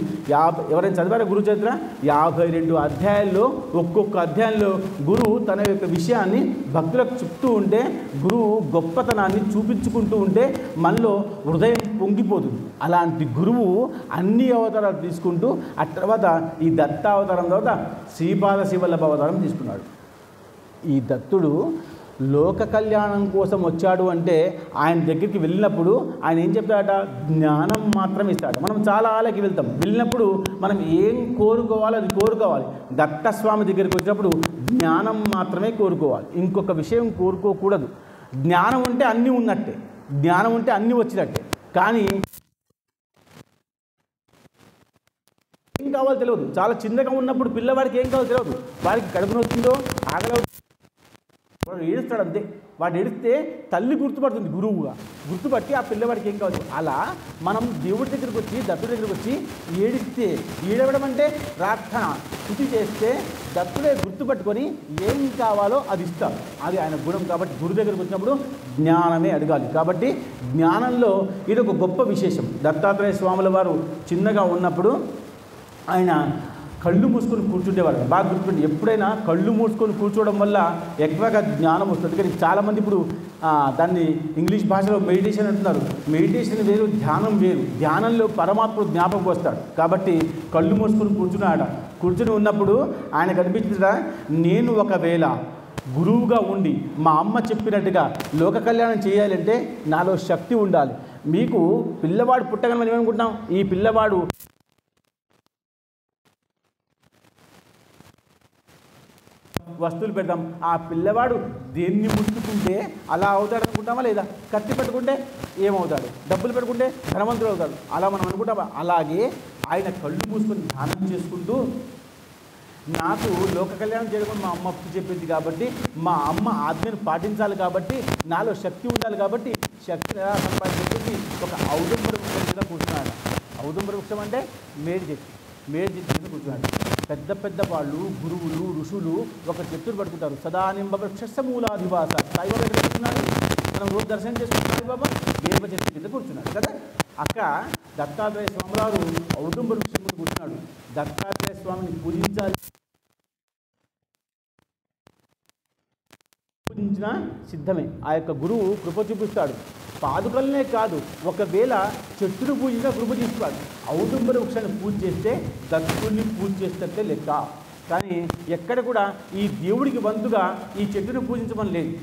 ఎవరైనా చదివారా గురు చరిత్ర? 52 అధ్యాయాల్లో ఒక్కొక్క అధ్యాయంలో గురువు తన యొక్క విషయాన్ని భక్తులకు చెప్తూ ఉంటే, గురువు గొప్పతనాన్ని చూపించుకుంటూ ఉంటే మనలో హృదయం పొంగిపోతుంది. అలాంటి గురువు అన్ని అవతారాలు తీసుకుంటూ ఆ తర్వాత ఈ దత్తావతారం తర్వాత శ్రీపాద శివల్లభ అవతారం తీసుకున్నాడు. ఈ దత్తుడు లోక కళ్యాణం కోసం వచ్చాడు అంటే ఆయన దగ్గరికి వెళ్ళినప్పుడు ఆయన ఏం చెప్తాడట? జ్ఞానం మాత్రం ఇస్తాడు. మనం చాలా ఆలకి వెళ్తాం, వెళ్ళినప్పుడు మనం ఏం కోరుకోవాలో అది కోరుకోవాలి. దత్తస్వామి దగ్గరికి వచ్చినప్పుడు జ్ఞానం మాత్రమే కోరుకోవాలి, ఇంకొక విషయం కోరుకోకూడదు. జ్ఞానం ఉంటే అన్నీ ఉన్నట్టే, జ్ఞానం ఉంటే అన్నీ వచ్చినట్టే. కానీ ఏం కావాలో తెలియదు. చాలా చిన్నగా ఉన్నప్పుడు పిల్లవాడికి ఏం కావాలో తెలియదు. వాడికి కడుపు నొస్తుందో, ఆకలి, వాడు ఏడుస్తాడు అంతే. వాడు ఏడిస్తే తల్లి గుర్తుపడుతుంది, గురువుగా గుర్తుపట్టి ఆ పిల్లవాడికి ఏం కావాలి. అలా మనం దేవుడి దగ్గరికి వచ్చి, దత్తుడి దగ్గరికి వచ్చి ఏడిస్తే, ఏడవడం అంటే ప్రార్థన, స్థుతి చేస్తే దత్తుడే గుర్తుపట్టుకొని ఏం కావాలో అది ఇస్తాడు. అది ఆయన గుణం. కాబట్టి గురువు దగ్గరికి వచ్చినప్పుడు జ్ఞానమే అడగాలి. కాబట్టి జ్ఞానంలో ఇది ఒక గొప్ప విశేషం. దత్తాత్రేయ స్వాముల వారు చిన్నగా ఉన్నప్పుడు ఆయన కళ్ళు మూసుకొని కూర్చుండేవాడు. బాగా గుర్తుపెట్టి, ఎప్పుడైనా కళ్ళు మూసుకొని కూర్చోవడం వల్ల ఎక్కువగా జ్ఞానం వస్తుంది. కానీ చాలామంది ఇప్పుడు దాన్ని ఇంగ్లీష్ భాషలో మెడిటేషన్ అంటున్నారు. మెడిటేషన్ వేరు, ధ్యానం వేరు. ధ్యానంలో పరమాత్ముడు జ్ఞాపకం వస్తాడు. కాబట్టి కళ్ళు మూసుకొని కూర్చుని ఉన్నప్పుడు ఆయన కనిపించిందా, నేను ఒకవేళ గురువుగా ఉండి మా అమ్మ చెప్పినట్టుగా లోక కళ్యాణం చేయాలంటే నాలో శక్తి ఉండాలి. మీకు పిల్లవాడు పుట్టగానే మనం ఏమనుకుంటున్నాం? ఈ పిల్లవాడు వస్తువులు పెడతాం, ఆ పిల్లవాడు దేన్ని ముట్టుకుంటే అలా అవుతాడు అనుకుంటామా లేదా? కత్తి పెట్టుకుంటే ఏమవుతాడు? డబ్బులు పెట్టుకుంటే ధనవంతుడు అవుతాడు. అలా మనం అనుకుంటామా? అలాగే ఆయన కళ్ళు మూసుకొని ధ్యానం చేసుకుంటూ, నాకు లోక కళ్యాణం చేయడం మా అమ్మ చెప్పింది కాబట్టి, మా అమ్మ ఆజ్ఞను పాటించాలి కాబట్టి, నాలో శక్తి ఉండాలి కాబట్టి శక్తిని ఎలా సంపాదించేసి ఒక ఔదుంబర వృక్షం మీద కూర్చున్నాడు. ఔదుంబర వృక్షం అంటే మేడి చెట్టు మీద కూర్చున్నాడు. పెద్ద పెద్ద వాళ్ళు, గురువులు, ఋషులు ఒక చెట్టును పట్టుకుంటారు. సదానింబ వృక్ష మూలాధివాస. సాయిబాబా ఎక్కడ కూర్చున్నాడు? మనం రోజు దర్శనం చేసుకుంటాం. సాయిబాబా వేప చెట్టు కింద కూర్చున్నాడు కదా. అక్క దత్తాత్రేయ స్వామి వారు ఔదుంబర వృక్షం మీద కూర్చున్నాడు. దత్తాత్రేయ స్వామిని పూజించాలి, పూజించిన సిద్ధమే. ఆ యొక్క గురువు కృప చూపిస్తాడు. పాదుకలనే కాదు, ఒకవేళ చెట్టును పూజించినా కృప తీసుకోవాలి. ఔదుంబర వృక్షాన్ని పూజ చేస్తే దత్తుడిని పూజ చేస్తే లెక్క. కానీ ఎక్కడ కూడా ఈ దేవుడికి వంతుగా ఈ చెట్టును పూజించమని లేదు.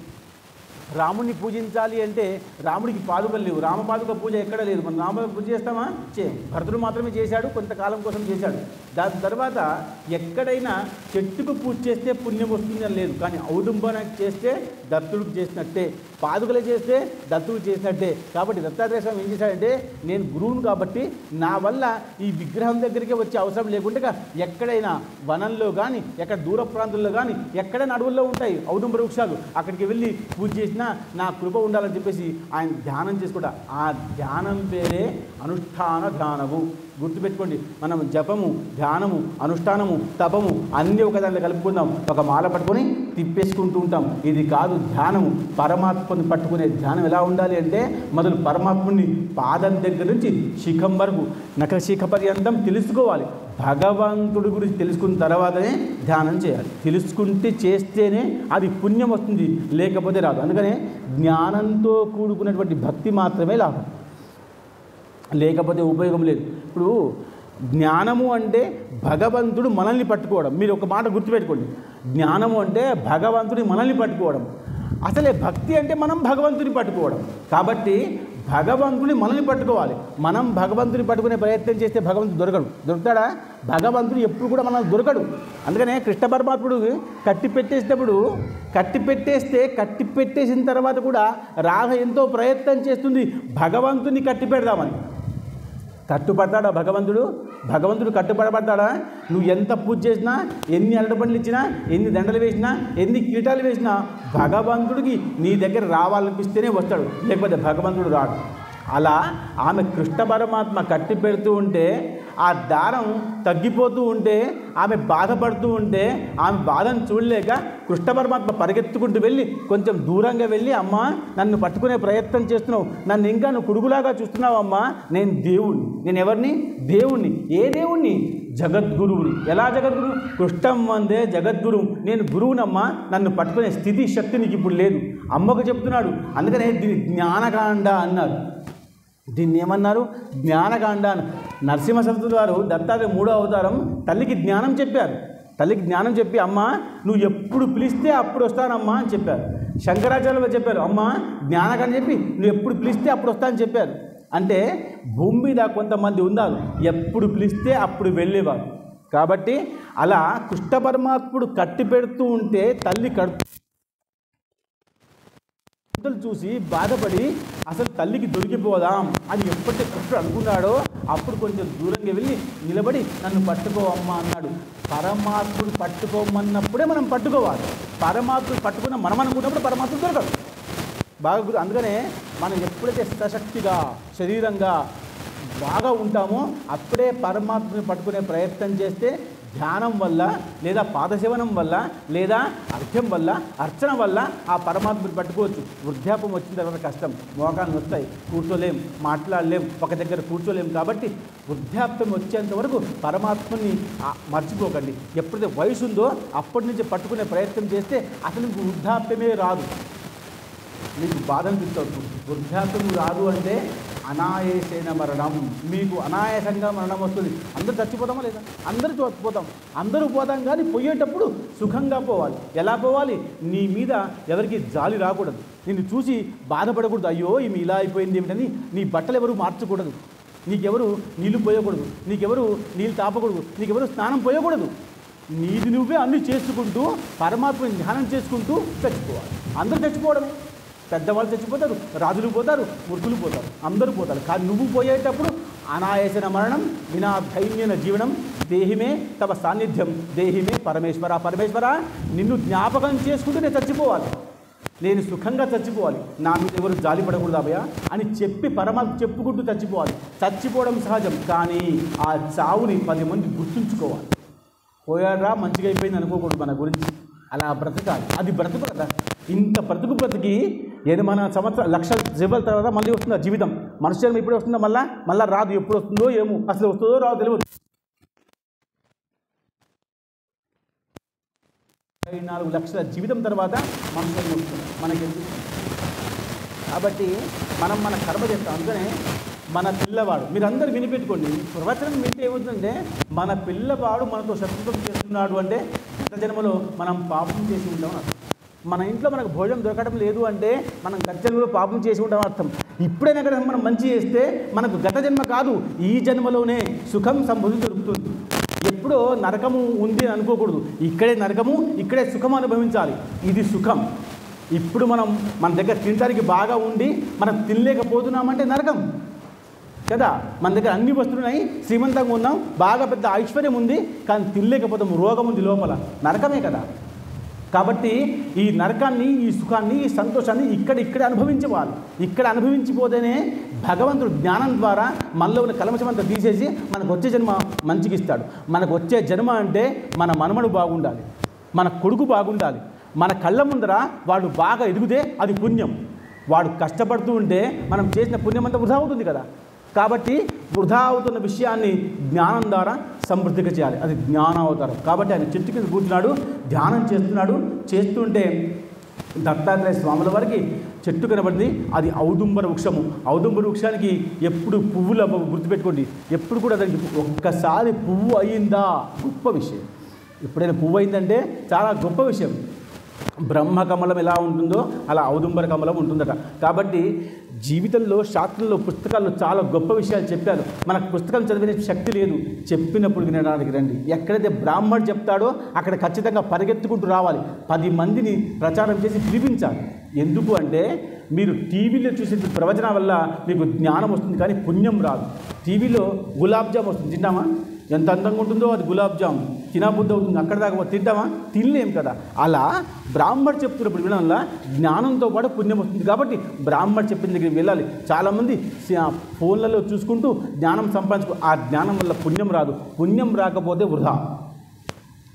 రాముడిని పూజించాలి అంటే రాముడికి పాదుకలు లేవు, రామపాదుక పూజ ఎక్కడ లేదు. మనం రామపాదుక పూజ చేస్తామా? చేయం. భరతుడు మాత్రమే చేశాడు, కొంతకాలం కోసం చేశాడు. దాని తర్వాత ఎక్కడైనా చెట్టుకు పూజ చేస్తే పుణ్యం వస్తుంది అని లేదు. కానీ ఔదుంబరానికి చేస్తే దత్తుడికి చేసినట్టే, పాదుకలే చేస్తే దత్తుడికి చేసినట్టే. కాబట్టి దత్తాత్రేయ స్వామి ఏం చేశాడంటే, నేను గురువును కాబట్టి నా వల్ల ఈ విగ్రహం దగ్గరికి వచ్చే అవసరం లేకుండా ఎక్కడైనా వనంలో కానీ, ఎక్కడ దూర ప్రాంతాల్లో కానీ, ఎక్కడైనా అడవుల్లో ఉంటాయి ఔదుంబర వృక్షాలు, అక్కడికి వెళ్ళి పూజ చేసిన నా కృప ఉండాలని చెప్పేసి ఆయన ధ్యానం చేసుకుంటా. ఆ ధ్యానం పేరే అనుష్ఠాన ధ్యానము. గుర్తుపెట్టుకోండి, మనం జపము, ధ్యానము, అనుష్ఠానము, తపము అన్నీ ఒక దాంట్లో కలుపుకుందాం. ఒక మాల పట్టుకొని తిప్పేసుకుంటూ ఉంటాం. ఇది కాదు ధ్యానము. పరమాత్మని పట్టుకునే ధ్యానం ఎలా ఉండాలి అంటే మొదలు పరమాత్ముని పాదం దగ్గర నుంచి శిఖం వరకు నఖశిఖ పర్యంతం తెలుసుకోవాలి. భగవంతుడి గురించి తెలుసుకున్న తర్వాతనే ధ్యానం చేయాలి. తెలుసుకుంటే చేస్తేనే అది పుణ్యం వస్తుంది, లేకపోతే రాదు. అందుకనే జ్ఞానంతో కూడుకున్నటువంటి భక్తి మాత్రమే లాభం, లేకపోతే ఉపయోగం లేదు. ఇప్పుడు జ్ఞానము అంటే భగవంతుడు మనల్ని పట్టుకోవడం. మీరు ఒక మాట గుర్తుపెట్టుకోండి, జ్ఞానము అంటే భగవంతుడి మనల్ని పట్టుకోవడం. అసలే భక్తి అంటే మనం భగవంతుని పట్టుకోవడం. కాబట్టి భగవంతుని మనల్ని పట్టుకోవాలి. మనం భగవంతుని పట్టుకునే ప్రయత్నం చేస్తే భగవంతుడు దొరుకుతాడా? భగవంతుడు ఎప్పుడు కూడా మనల్ని దొరకడు. అందుకనే కృష్ణ పరమాత్ముడు కట్టి పెట్టేసిన తర్వాత కూడా రాధ ఎంతో ప్రయత్నం చేస్తుంది భగవంతుని కట్టి పెడదామని. కట్టుపడతాడా భగవంతుడు కట్టుపడబడతాడా? నువ్వు ఎంత పూజ చేసినా, ఎన్ని అరటిపండ్లు ఇచ్చినా, ఎన్ని దండలు వేసినా, ఎన్ని కీటాలు వేసినా భగవంతుడికి నీ దగ్గర రావాలనిపిస్తేనే వస్తాడు, లేకపోతే భగవంతుడు రాడు. అలా ఆమె కృష్ణ పరమాత్మ కట్టి పెడుతూ ఉంటే ఆ దారం తగ్గిపోతూ ఉంటే ఆమె బాధపడుతూ ఉంటే ఆమె బాధను చూడలేక కృష్ణ పరమాత్మ పరిగెత్తుకుంటూ వెళ్ళి కొంచెం దూరంగా వెళ్ళి, అమ్మ నన్ను పట్టుకునే ప్రయత్నం చేస్తున్నావు, నన్ను ఇంకా నువ్వు కొడుకులాగా చూస్తున్నావు అమ్మా, నేను దేవుణ్ణి. నేను ఎవరిని? దేవుణ్ణి. ఏ దేవుణ్ణి? జగద్గురువుని. ఎలా జగద్గురువు? కృష్ణం వందే జగద్గురువు. నేను గురువునమ్మా, నన్ను పట్టుకునే స్థితి శక్తి నీకు ఇప్పుడు లేదు అమ్మకు చెప్తున్నాడు. అందుకనే దీన్ని జ్ఞానకాండ అన్నారు. దీన్ని ఏమన్నారు? జ్ఞానకాండ. నరసింహ సరస్వతి వారు దత్తాత్రేయ 3వ అవతారం తల్లికి జ్ఞానం చెప్పారు. తల్లికి జ్ఞానం చెప్పి, అమ్మ నువ్వు ఎప్పుడు పిలిస్తే అప్పుడు వస్తానమ్మా అని చెప్పారు. శంకరాచార్యులు చెప్పారు, అమ్మ జ్ఞానకాండ చెప్పి నువ్వు ఎప్పుడు పిలిస్తే అప్పుడు వస్తానని చెప్పారు. అంటే భూమి మీద కొంతమంది ఉన్నారు ఎప్పుడు పిలిస్తే అప్పుడు వెళ్ళేవారు. కాబట్టి అలా కృష్ణ పరమాత్ముడు కట్టి పెడుతూ ఉంటే తల్లి చూసి బాధపడి అసలు తల్లికి దొరికిపోదాం అని ఎప్పటికీ కృష్ణుడు అనుకున్నాడో అప్పుడు కొంచెం దూరంగా వెళ్ళి నిలబడి నన్ను పట్టుకోవమ్మా అన్నాడు. పరమాత్ముడు పట్టుకోమన్నప్పుడే మనం పట్టుకోవాలి. పరమాత్ముడు పట్టుకున్న మనం అనుకున్నప్పుడు పరమాత్ముడు దొరకదు. బాగా అందుకనే మనం ఎప్పుడైతే సశక్తిగా శరీరంగా బాగా ఉంటామో అప్పుడే పరమాత్మని పట్టుకునే ప్రయత్నం చేస్తే ధ్యానం వల్ల లేదా పాదసేవనం వల్ల లేదా అర్ఘ్యం వల్ల అర్చన వల్ల ఆ పరమాత్మని పట్టుకోవచ్చు. వృద్ధాప్యం వచ్చిన తర్వాత కష్టం, మోకాలు వస్తాయి, కూర్చోలేం, మాట్లాడలేం, ఒక దగ్గర కూర్చోలేం. కాబట్టి వృద్ధాప్యం వచ్చేంత వరకు పరమాత్మని మర్చిపోకండి. ఎప్పుడైతే వయసు ఉందో అప్పటి నుంచి పట్టుకునే ప్రయత్నం చేస్తే అసలు మీకు వృద్ధాప్యమే రాదు. మీకు బాధ అనిపిస్తుంది. వృద్ధాప్యం రాదు అంటే అనాయాసైన మరణం. మీకు అనాయాసంగా మరణం వస్తుంది. అందరూ చచ్చిపోతామా లేదా? అందరూ చచ్చిపోతాం, అందరూ పోతాం. కానీ పోయేటప్పుడు సుఖంగా పోవాలి. ఎలా పోవాలి? నీ మీద ఎవరికి జాలి రాకూడదు, నిన్ను చూసి బాధపడకూడదు. అయ్యో ఈమె ఇలా అయిపోయింది ఏమిటని నీ బట్టలు ఎవరు మార్చకూడదు, నీకెవరు నీళ్లు పోయకూడదు, నీకెవరు నీళ్ళు తాపకూడదు, నీకెవరు స్నానం పోయకూడదు. నీది నువ్వే అన్నీ చేసుకుంటూ పరమాత్మని ధ్యానం చేసుకుంటూ చచ్చిపోవాలి. అందరూ చచ్చిపోవడమే. పెద్దవాళ్ళు చచ్చిపోతారు, రాజులు పోతారు, మూర్ఖులు పోతారు, అందరూ పోతారు. కానీ నువ్వు పోయేటప్పుడు అనాయాసన మరణం వినా దైన్యన జీవనం దేహిమే తమ సాన్నిధ్యం దేహిమే పరమేశ్వర. పరమేశ్వర నిన్ను జ్ఞాపకం చేసుకుంటూ నేను చచ్చిపోవాలి, నేను సుఖంగా చచ్చిపోవాలి, నా మీద ఎవరు జాలి పడకూడదు అభయ అని చెప్పి పరమాత్మ చెప్పుకుంటూ చచ్చిపోవాలి. చచ్చిపోవడం సహజం, కానీ ఆ చావుని 10 మంది గుర్తుంచుకోవాలి. పోయాడ్రా మంచిగా అయిపోయింది అనుకోకూడదు మన గురించి. అలా బ్రతకాలి. అది బ్రతుకు కదా. ఇంత బ్రతికి 80 సంవత్సరాలు లక్షల జీవాల తర్వాత మళ్ళీ వస్తుంది జీవితం. మనుషులు ఇప్పుడు వస్తుందో మళ్ళీ రాదు. ఎప్పుడు వస్తుందో ఏమో, అసలు వస్తుందో రాదో తెలియదు. 24 లక్షల జీవితం తర్వాత మనుషులు వస్తుంది మనకెందుకు? కాబట్టి మనం మన కర్మ చేస్తాం. అందుకనే మన పిల్లవాడు, మీరందరూ వినిపెట్టుకోండి, ప్రవచనం వింటే ఏమవుతుందంటే మన పిల్లవాడు మనతో శత్రుత్వం చేస్తున్నాడు అంటే గత జన్మలో మనం పాపం చేసి ఉంటామని అర్థం. మన ఇంట్లో మనకు భోజనం దొరకడం లేదు అంటే మనం గత జన్మలో పాపం చేసి ఉంటామని అర్థం. ఇప్పుడైనా కదా మనం మంచి చేస్తే మనకు గత జన్మ కాదు, ఈ జన్మలోనే సుఖం సంపద దొరుకుతుంది. ఎప్పుడో నరకము ఉంది అని అనుకోకూడదు. ఇక్కడే నరకము, ఇక్కడే సుఖం అనుభవించాలి. ఇది సుఖం. ఇప్పుడు మన దగ్గర తినడానికి బాగా ఉండి మనం తినలేకపోతున్నామంటే నరకం కదా. మన దగ్గర అన్ని వస్తువులున్నాయి, శ్రీమంతంగా ఉన్నాం, బాగా పెద్ద ఐశ్వర్యం ఉంది, కానీ తినలేకపోతాం, రోగం ఉంది లోపల, నరకమే కదా. కాబట్టి ఈ నరకాన్ని, ఈ సుఖాన్ని, ఈ సంతోషాన్ని ఇక్కడ అనుభవించేవాళ్ళు. ఇక్కడ అనుభవించిపోతేనే భగవంతుడు జ్ఞానం ద్వారా మనలో ఉన్న కల్మషమంతా తీసేసి మనకు వచ్చే జన్మ మంచికి ఇస్తాడు. మనకు వచ్చే జన్మ అంటే మన మనమడు బాగుండాలి, మన కొడుకు బాగుండాలి, మన కళ్ళ ముందర వాడు బాగా ఎదిగితే అది పుణ్యం. వాడు కష్టపడుతూ ఉంటే మనం చేసిన పుణ్యం అంతా వృధా అవుతుంది కదా. కాబట్టి వృధా అవుతున్న విషయాన్ని జ్ఞానం ద్వారా సమృద్ధిగా చేయాలి. అది జ్ఞానావతారం. కాబట్టి ఆయన చెట్టు కింద కూర్చున్నాడు, ధ్యానం చేస్తున్నాడు. చేస్తుంటే దత్తాత్రేయ స్వాముల వారికి చెట్టు కనబడింది. అది ఔదుంబర వృక్షము. ఔదుంబర వృక్షానికి ఎప్పుడు పువ్వులు గుర్తుపెట్టుకోండి, ఎప్పుడు కూడా దానికి ఒక్కసారి పువ్వు అయిందా గొప్ప విషయం. ఎప్పుడైనా పువ్వు అయిందంటే చాలా గొప్ప విషయం. బ్రహ్మకమలం ఎలా ఉంటుందో అలా ఔదుంబర కమలం ఉంటుందట. కాబట్టి జీవితంలో, శాస్త్రంలో, పుస్తకాల్లో చాలా గొప్ప విషయాలు చెప్పారు. మనకు పుస్తకాలు చదివిన శక్తి లేదు, చెప్పినప్పుడు వినడానికి రండి. ఎక్కడైతే బ్రాహ్మణుడు చెప్తాడో అక్కడ ఖచ్చితంగా పరిగెత్తుకుంటూ రావాలి. 10 మందిని ప్రచారం చేసి పిలిపించాలి. ఎందుకు అంటే మీరు టీవీలో చూసే ప్రవచనం వల్ల మీకు జ్ఞానం వస్తుంది, కానీ పుణ్యం రాదు. టీవీలో గులాబ్ జామ్ వస్తుంది, తింటామా? ఎంత అందంగా ఉంటుందో అది గులాబ్ జామ్, తినబుద్ధి అవుతుంది. అక్కడ దాకా తింటామా? తినలేం కదా. అలా బ్రాహ్మడు చెప్తున్నప్పుడు వినడం వల్ల జ్ఞానంతో పాటు పుణ్యం వస్తుంది. కాబట్టి బ్రాహ్మడు చెప్పిన దగ్గరికి వెళ్ళాలి. చాలామంది ఫోన్లలో చూసుకుంటూ జ్ఞానం సంపాదించుకో, ఆ జ్ఞానం వల్ల పుణ్యం రాదు. పుణ్యం రాకపోతే వృధా.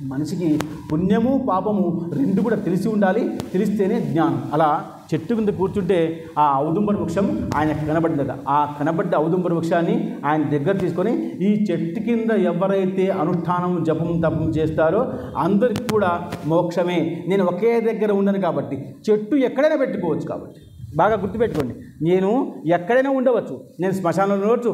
మనిషికి పుణ్యము పాపము రెండు కూడా తెలిసి ఉండాలి, తెలిస్తేనే జ్ఞానం. అలా చెట్టు కింద కూర్చుంటే ఆ ఔదుంబర వృక్షం ఆయనకు కనబడిందట. ఆ కనబడ్డ ఔదుంబర వృక్షాన్ని ఆయన దగ్గర తీసుకొని, ఈ చెట్టు కింద ఎవరైతే అనుష్ఠానం, జపం, తపం చేస్తారో అందరికి కూడా మోక్షమే. నేను ఒకే దగ్గర ఉండను కాబట్టి, చెట్టు ఎక్కడైనా పెట్టుకోవచ్చు. కాబట్టి బాగా గుర్తుపెట్టుకోండి, నేను ఎక్కడైనా ఉండవచ్చు. నేను శ్మశానంలో ఉండవచ్చు.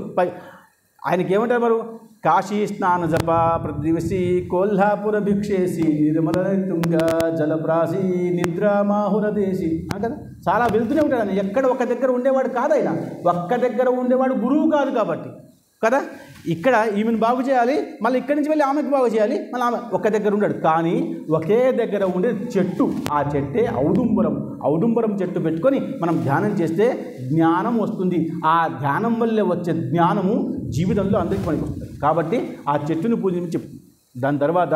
ఆయనకి ఏమంటారు మరి? కాశీ స్నాన జప ప్రతిదివసి కోల్హాపుర భిక్షేసి నిర్మల తుంగ జలప్రాసి నిద్ర మాహుర దేశి అని కదా. చాలా వెళ్తూనే ఉంటాడు ఆయన. ఎక్కడ ఒక్క దగ్గర ఉండేవాడు కాదు ఆయన. ఒక్క దగ్గర ఉండేవాడు గురువు కాదు కాబట్టి కదా. ఇక్కడ ఈమెను బాగు చేయాలి, మళ్ళీ ఇక్కడి నుంచి వెళ్ళి ఆమెకు బాగు చేయాలి, మళ్ళీ ఆమె ఒక్క దగ్గర ఉండడు. కానీ ఒకే దగ్గర ఉండే చెట్టు, ఆ చెట్టే ఔదుంబరం. ఔదుంబరం చెట్టు పెట్టుకొని మనం ధ్యానం చేస్తే జ్ఞానం వస్తుంది. ఆ ధ్యానం వల్లే వచ్చే జ్ఞానము జీవితంలో అందరికీ పనికి వస్తుంది. కాబట్టి ఆ చెట్టును పూజించి దాని తర్వాత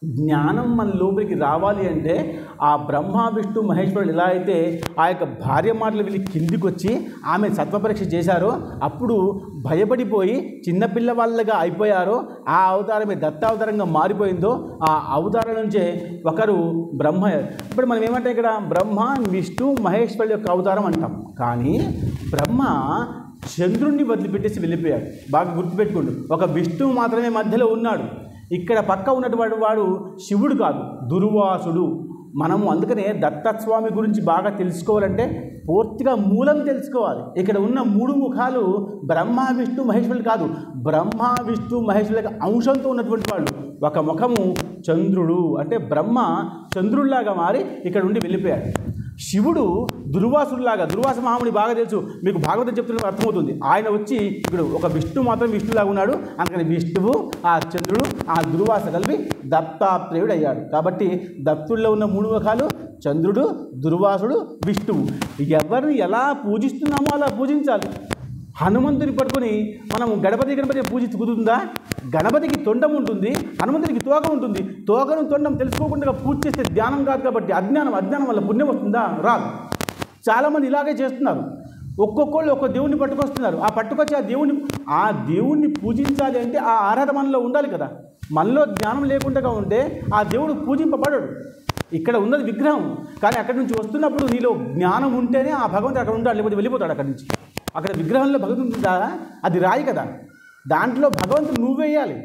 జ్ఞానం మన లోపలికి రావాలి అంటే ఆ బ్రహ్మ, విష్ణు, మహేశ్వరుడు ఎలా అయితే ఆ యొక్క భార్య మాటలు వెళ్ళి కిందికి వచ్చి ఆమె సత్వపరీక్ష చేశారో, అప్పుడు భయపడిపోయి చిన్నపిల్ల వాళ్ళగా అయిపోయారో, ఆ అవతారమే దత్తావతారంగా మారిపోయిందో, ఆ అవతారం నుంచే ఒకరు బ్రహ్మ. ఇప్పుడు మనం ఏమంటాం ఇక్కడ? బ్రహ్మ, విష్ణు, మహేశ్వరుడు యొక్క అవతారం అంటాం. కానీ బ్రహ్మ చంద్రుణ్ణి వదిలిపెట్టేసి వెళ్ళిపోయాడు. బాగా గుర్తుపెట్టుకోండి, ఒక విష్ణువు మాత్రమే మధ్యలో ఉన్నాడు. ఇక్కడ పక్క ఉన్నటువంటి వాడు శివుడు కాదు, దుర్వాసుడు. మనము అందుకనే దత్తస్వామి గురించి బాగా తెలుసుకోవాలంటే పూర్తిగా మూలం తెలుసుకోవాలి. ఇక్కడ ఉన్న 3 ముఖాలు బ్రహ్మ, విష్ణు, మహేశ్వరులు కాదు. బ్రహ్మ, విష్ణు, మహేశ్వరుల అంశంతో ఉన్నటువంటి వాళ్ళు. ఒక ముఖము చంద్రుడు, అంటే బ్రహ్మ చంద్రుడిలాగా మారి ఇక్కడ ఉండి వెళ్ళిపోయాడు. శివుడు దుర్వాసుడిలాగా, దుర్వాస మహాముని బాగా తెలుసు, మీకు భాగవతం చెప్తున్నప్పుడు అర్థమవుతుంది. ఆయన వచ్చి ఇక్కడ ఒక విష్ణు మాత్రం విష్ణులాగా ఉన్నాడు. అందుకని విష్ణువు, ఆ చంద్రుడు, ఆ దుర్వాస కలిపి దత్తాత్రేయుడు అయ్యాడు. కాబట్టి దత్తుల్లో ఉన్న 3 ముఖాలు చంద్రుడు, దుర్వాసుడు, విష్ణువు. ఎవరిని ఎలా పూజిస్తున్నామో అలా పూజించాలి. హనుమంతుని పట్టుకొని మనం గణపతి పూజించి కుదురుతుందా? గణపతికి తొండం ఉంటుంది, హనుమంతునికి తోక ఉంటుంది. తోకను తొండం తెలుసుకోకుండా పూజ చేస్తే ధ్యానం కాదు. కాబట్టి అజ్ఞానం వల్ల పుణ్యం వస్తుందా? రాదు. చాలామంది ఇలాగే చేస్తున్నారు. ఒక్కొక్కళ్ళు ఒక్కొక్క దేవుణ్ణి పట్టుకొస్తున్నారు. ఆ పట్టుకొచ్చి ఆ దేవుణ్ణి పూజించాలి అంటే ఆ అర్హత మనలో ఉండాలి కదా. మనలో జ్ఞానం లేకుండా ఉంటే ఆ దేవుడు పూజింపబడడు. ఇక్కడ ఉన్నది విగ్రహం, కానీ అక్కడి నుంచి వస్తున్నప్పుడు నీలో జ్ఞానం ఉంటేనే ఆ భగవంతుడు అక్కడ ఉంటాడు, లేకపోతే వెళ్ళిపోతాడు అక్కడి నుంచి. అక్కడ విగ్రహంలో భగవంతుడు ఉంటాడా? అది రాయి కదా. దాంట్లో భగవంతుడు నువ్వు వేయాలి.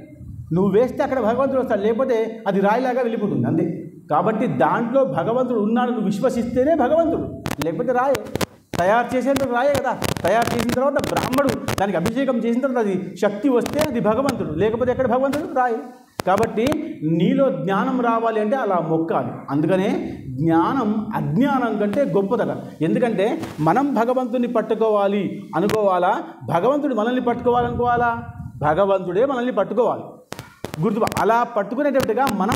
నువ్వు వేస్తే అక్కడ భగవంతుడు వస్తాడు, లేకపోతే అది రాయిలాగా వెళ్ళిపోతుంది అంతే. కాబట్టి దాంట్లో భగవంతుడు ఉన్నాడు నువ్వు విశ్వసిస్తేనే భగవంతుడు, లేకపోతే రాయే. తయారు చేసేందుకు రాయే కదా. తయారు చేసిన తర్వాత బ్రాహ్మడు దానికి అభిషేకం చేసిన తర్వాత అది శక్తి వస్తే అది భగవంతుడు, లేకపోతే ఎక్కడ భగవంతుడు? రాయే. కాబట్టి నీలో జ్ఞానం రావాలి అంటే అలా మొక్కాలి. అందుకనే జ్ఞానం అజ్ఞానం కంటే గొప్పదట. ఎందుకంటే మనం భగవంతుని పట్టుకోవాలి అనుకోవాలా, భగవంతుడు మనల్ని పట్టుకోవాలనుకోవాలా? భగవంతుడే మనల్ని పట్టుకోవాలి. గుర్తు అలా పట్టుకునేటట్టుగా మనం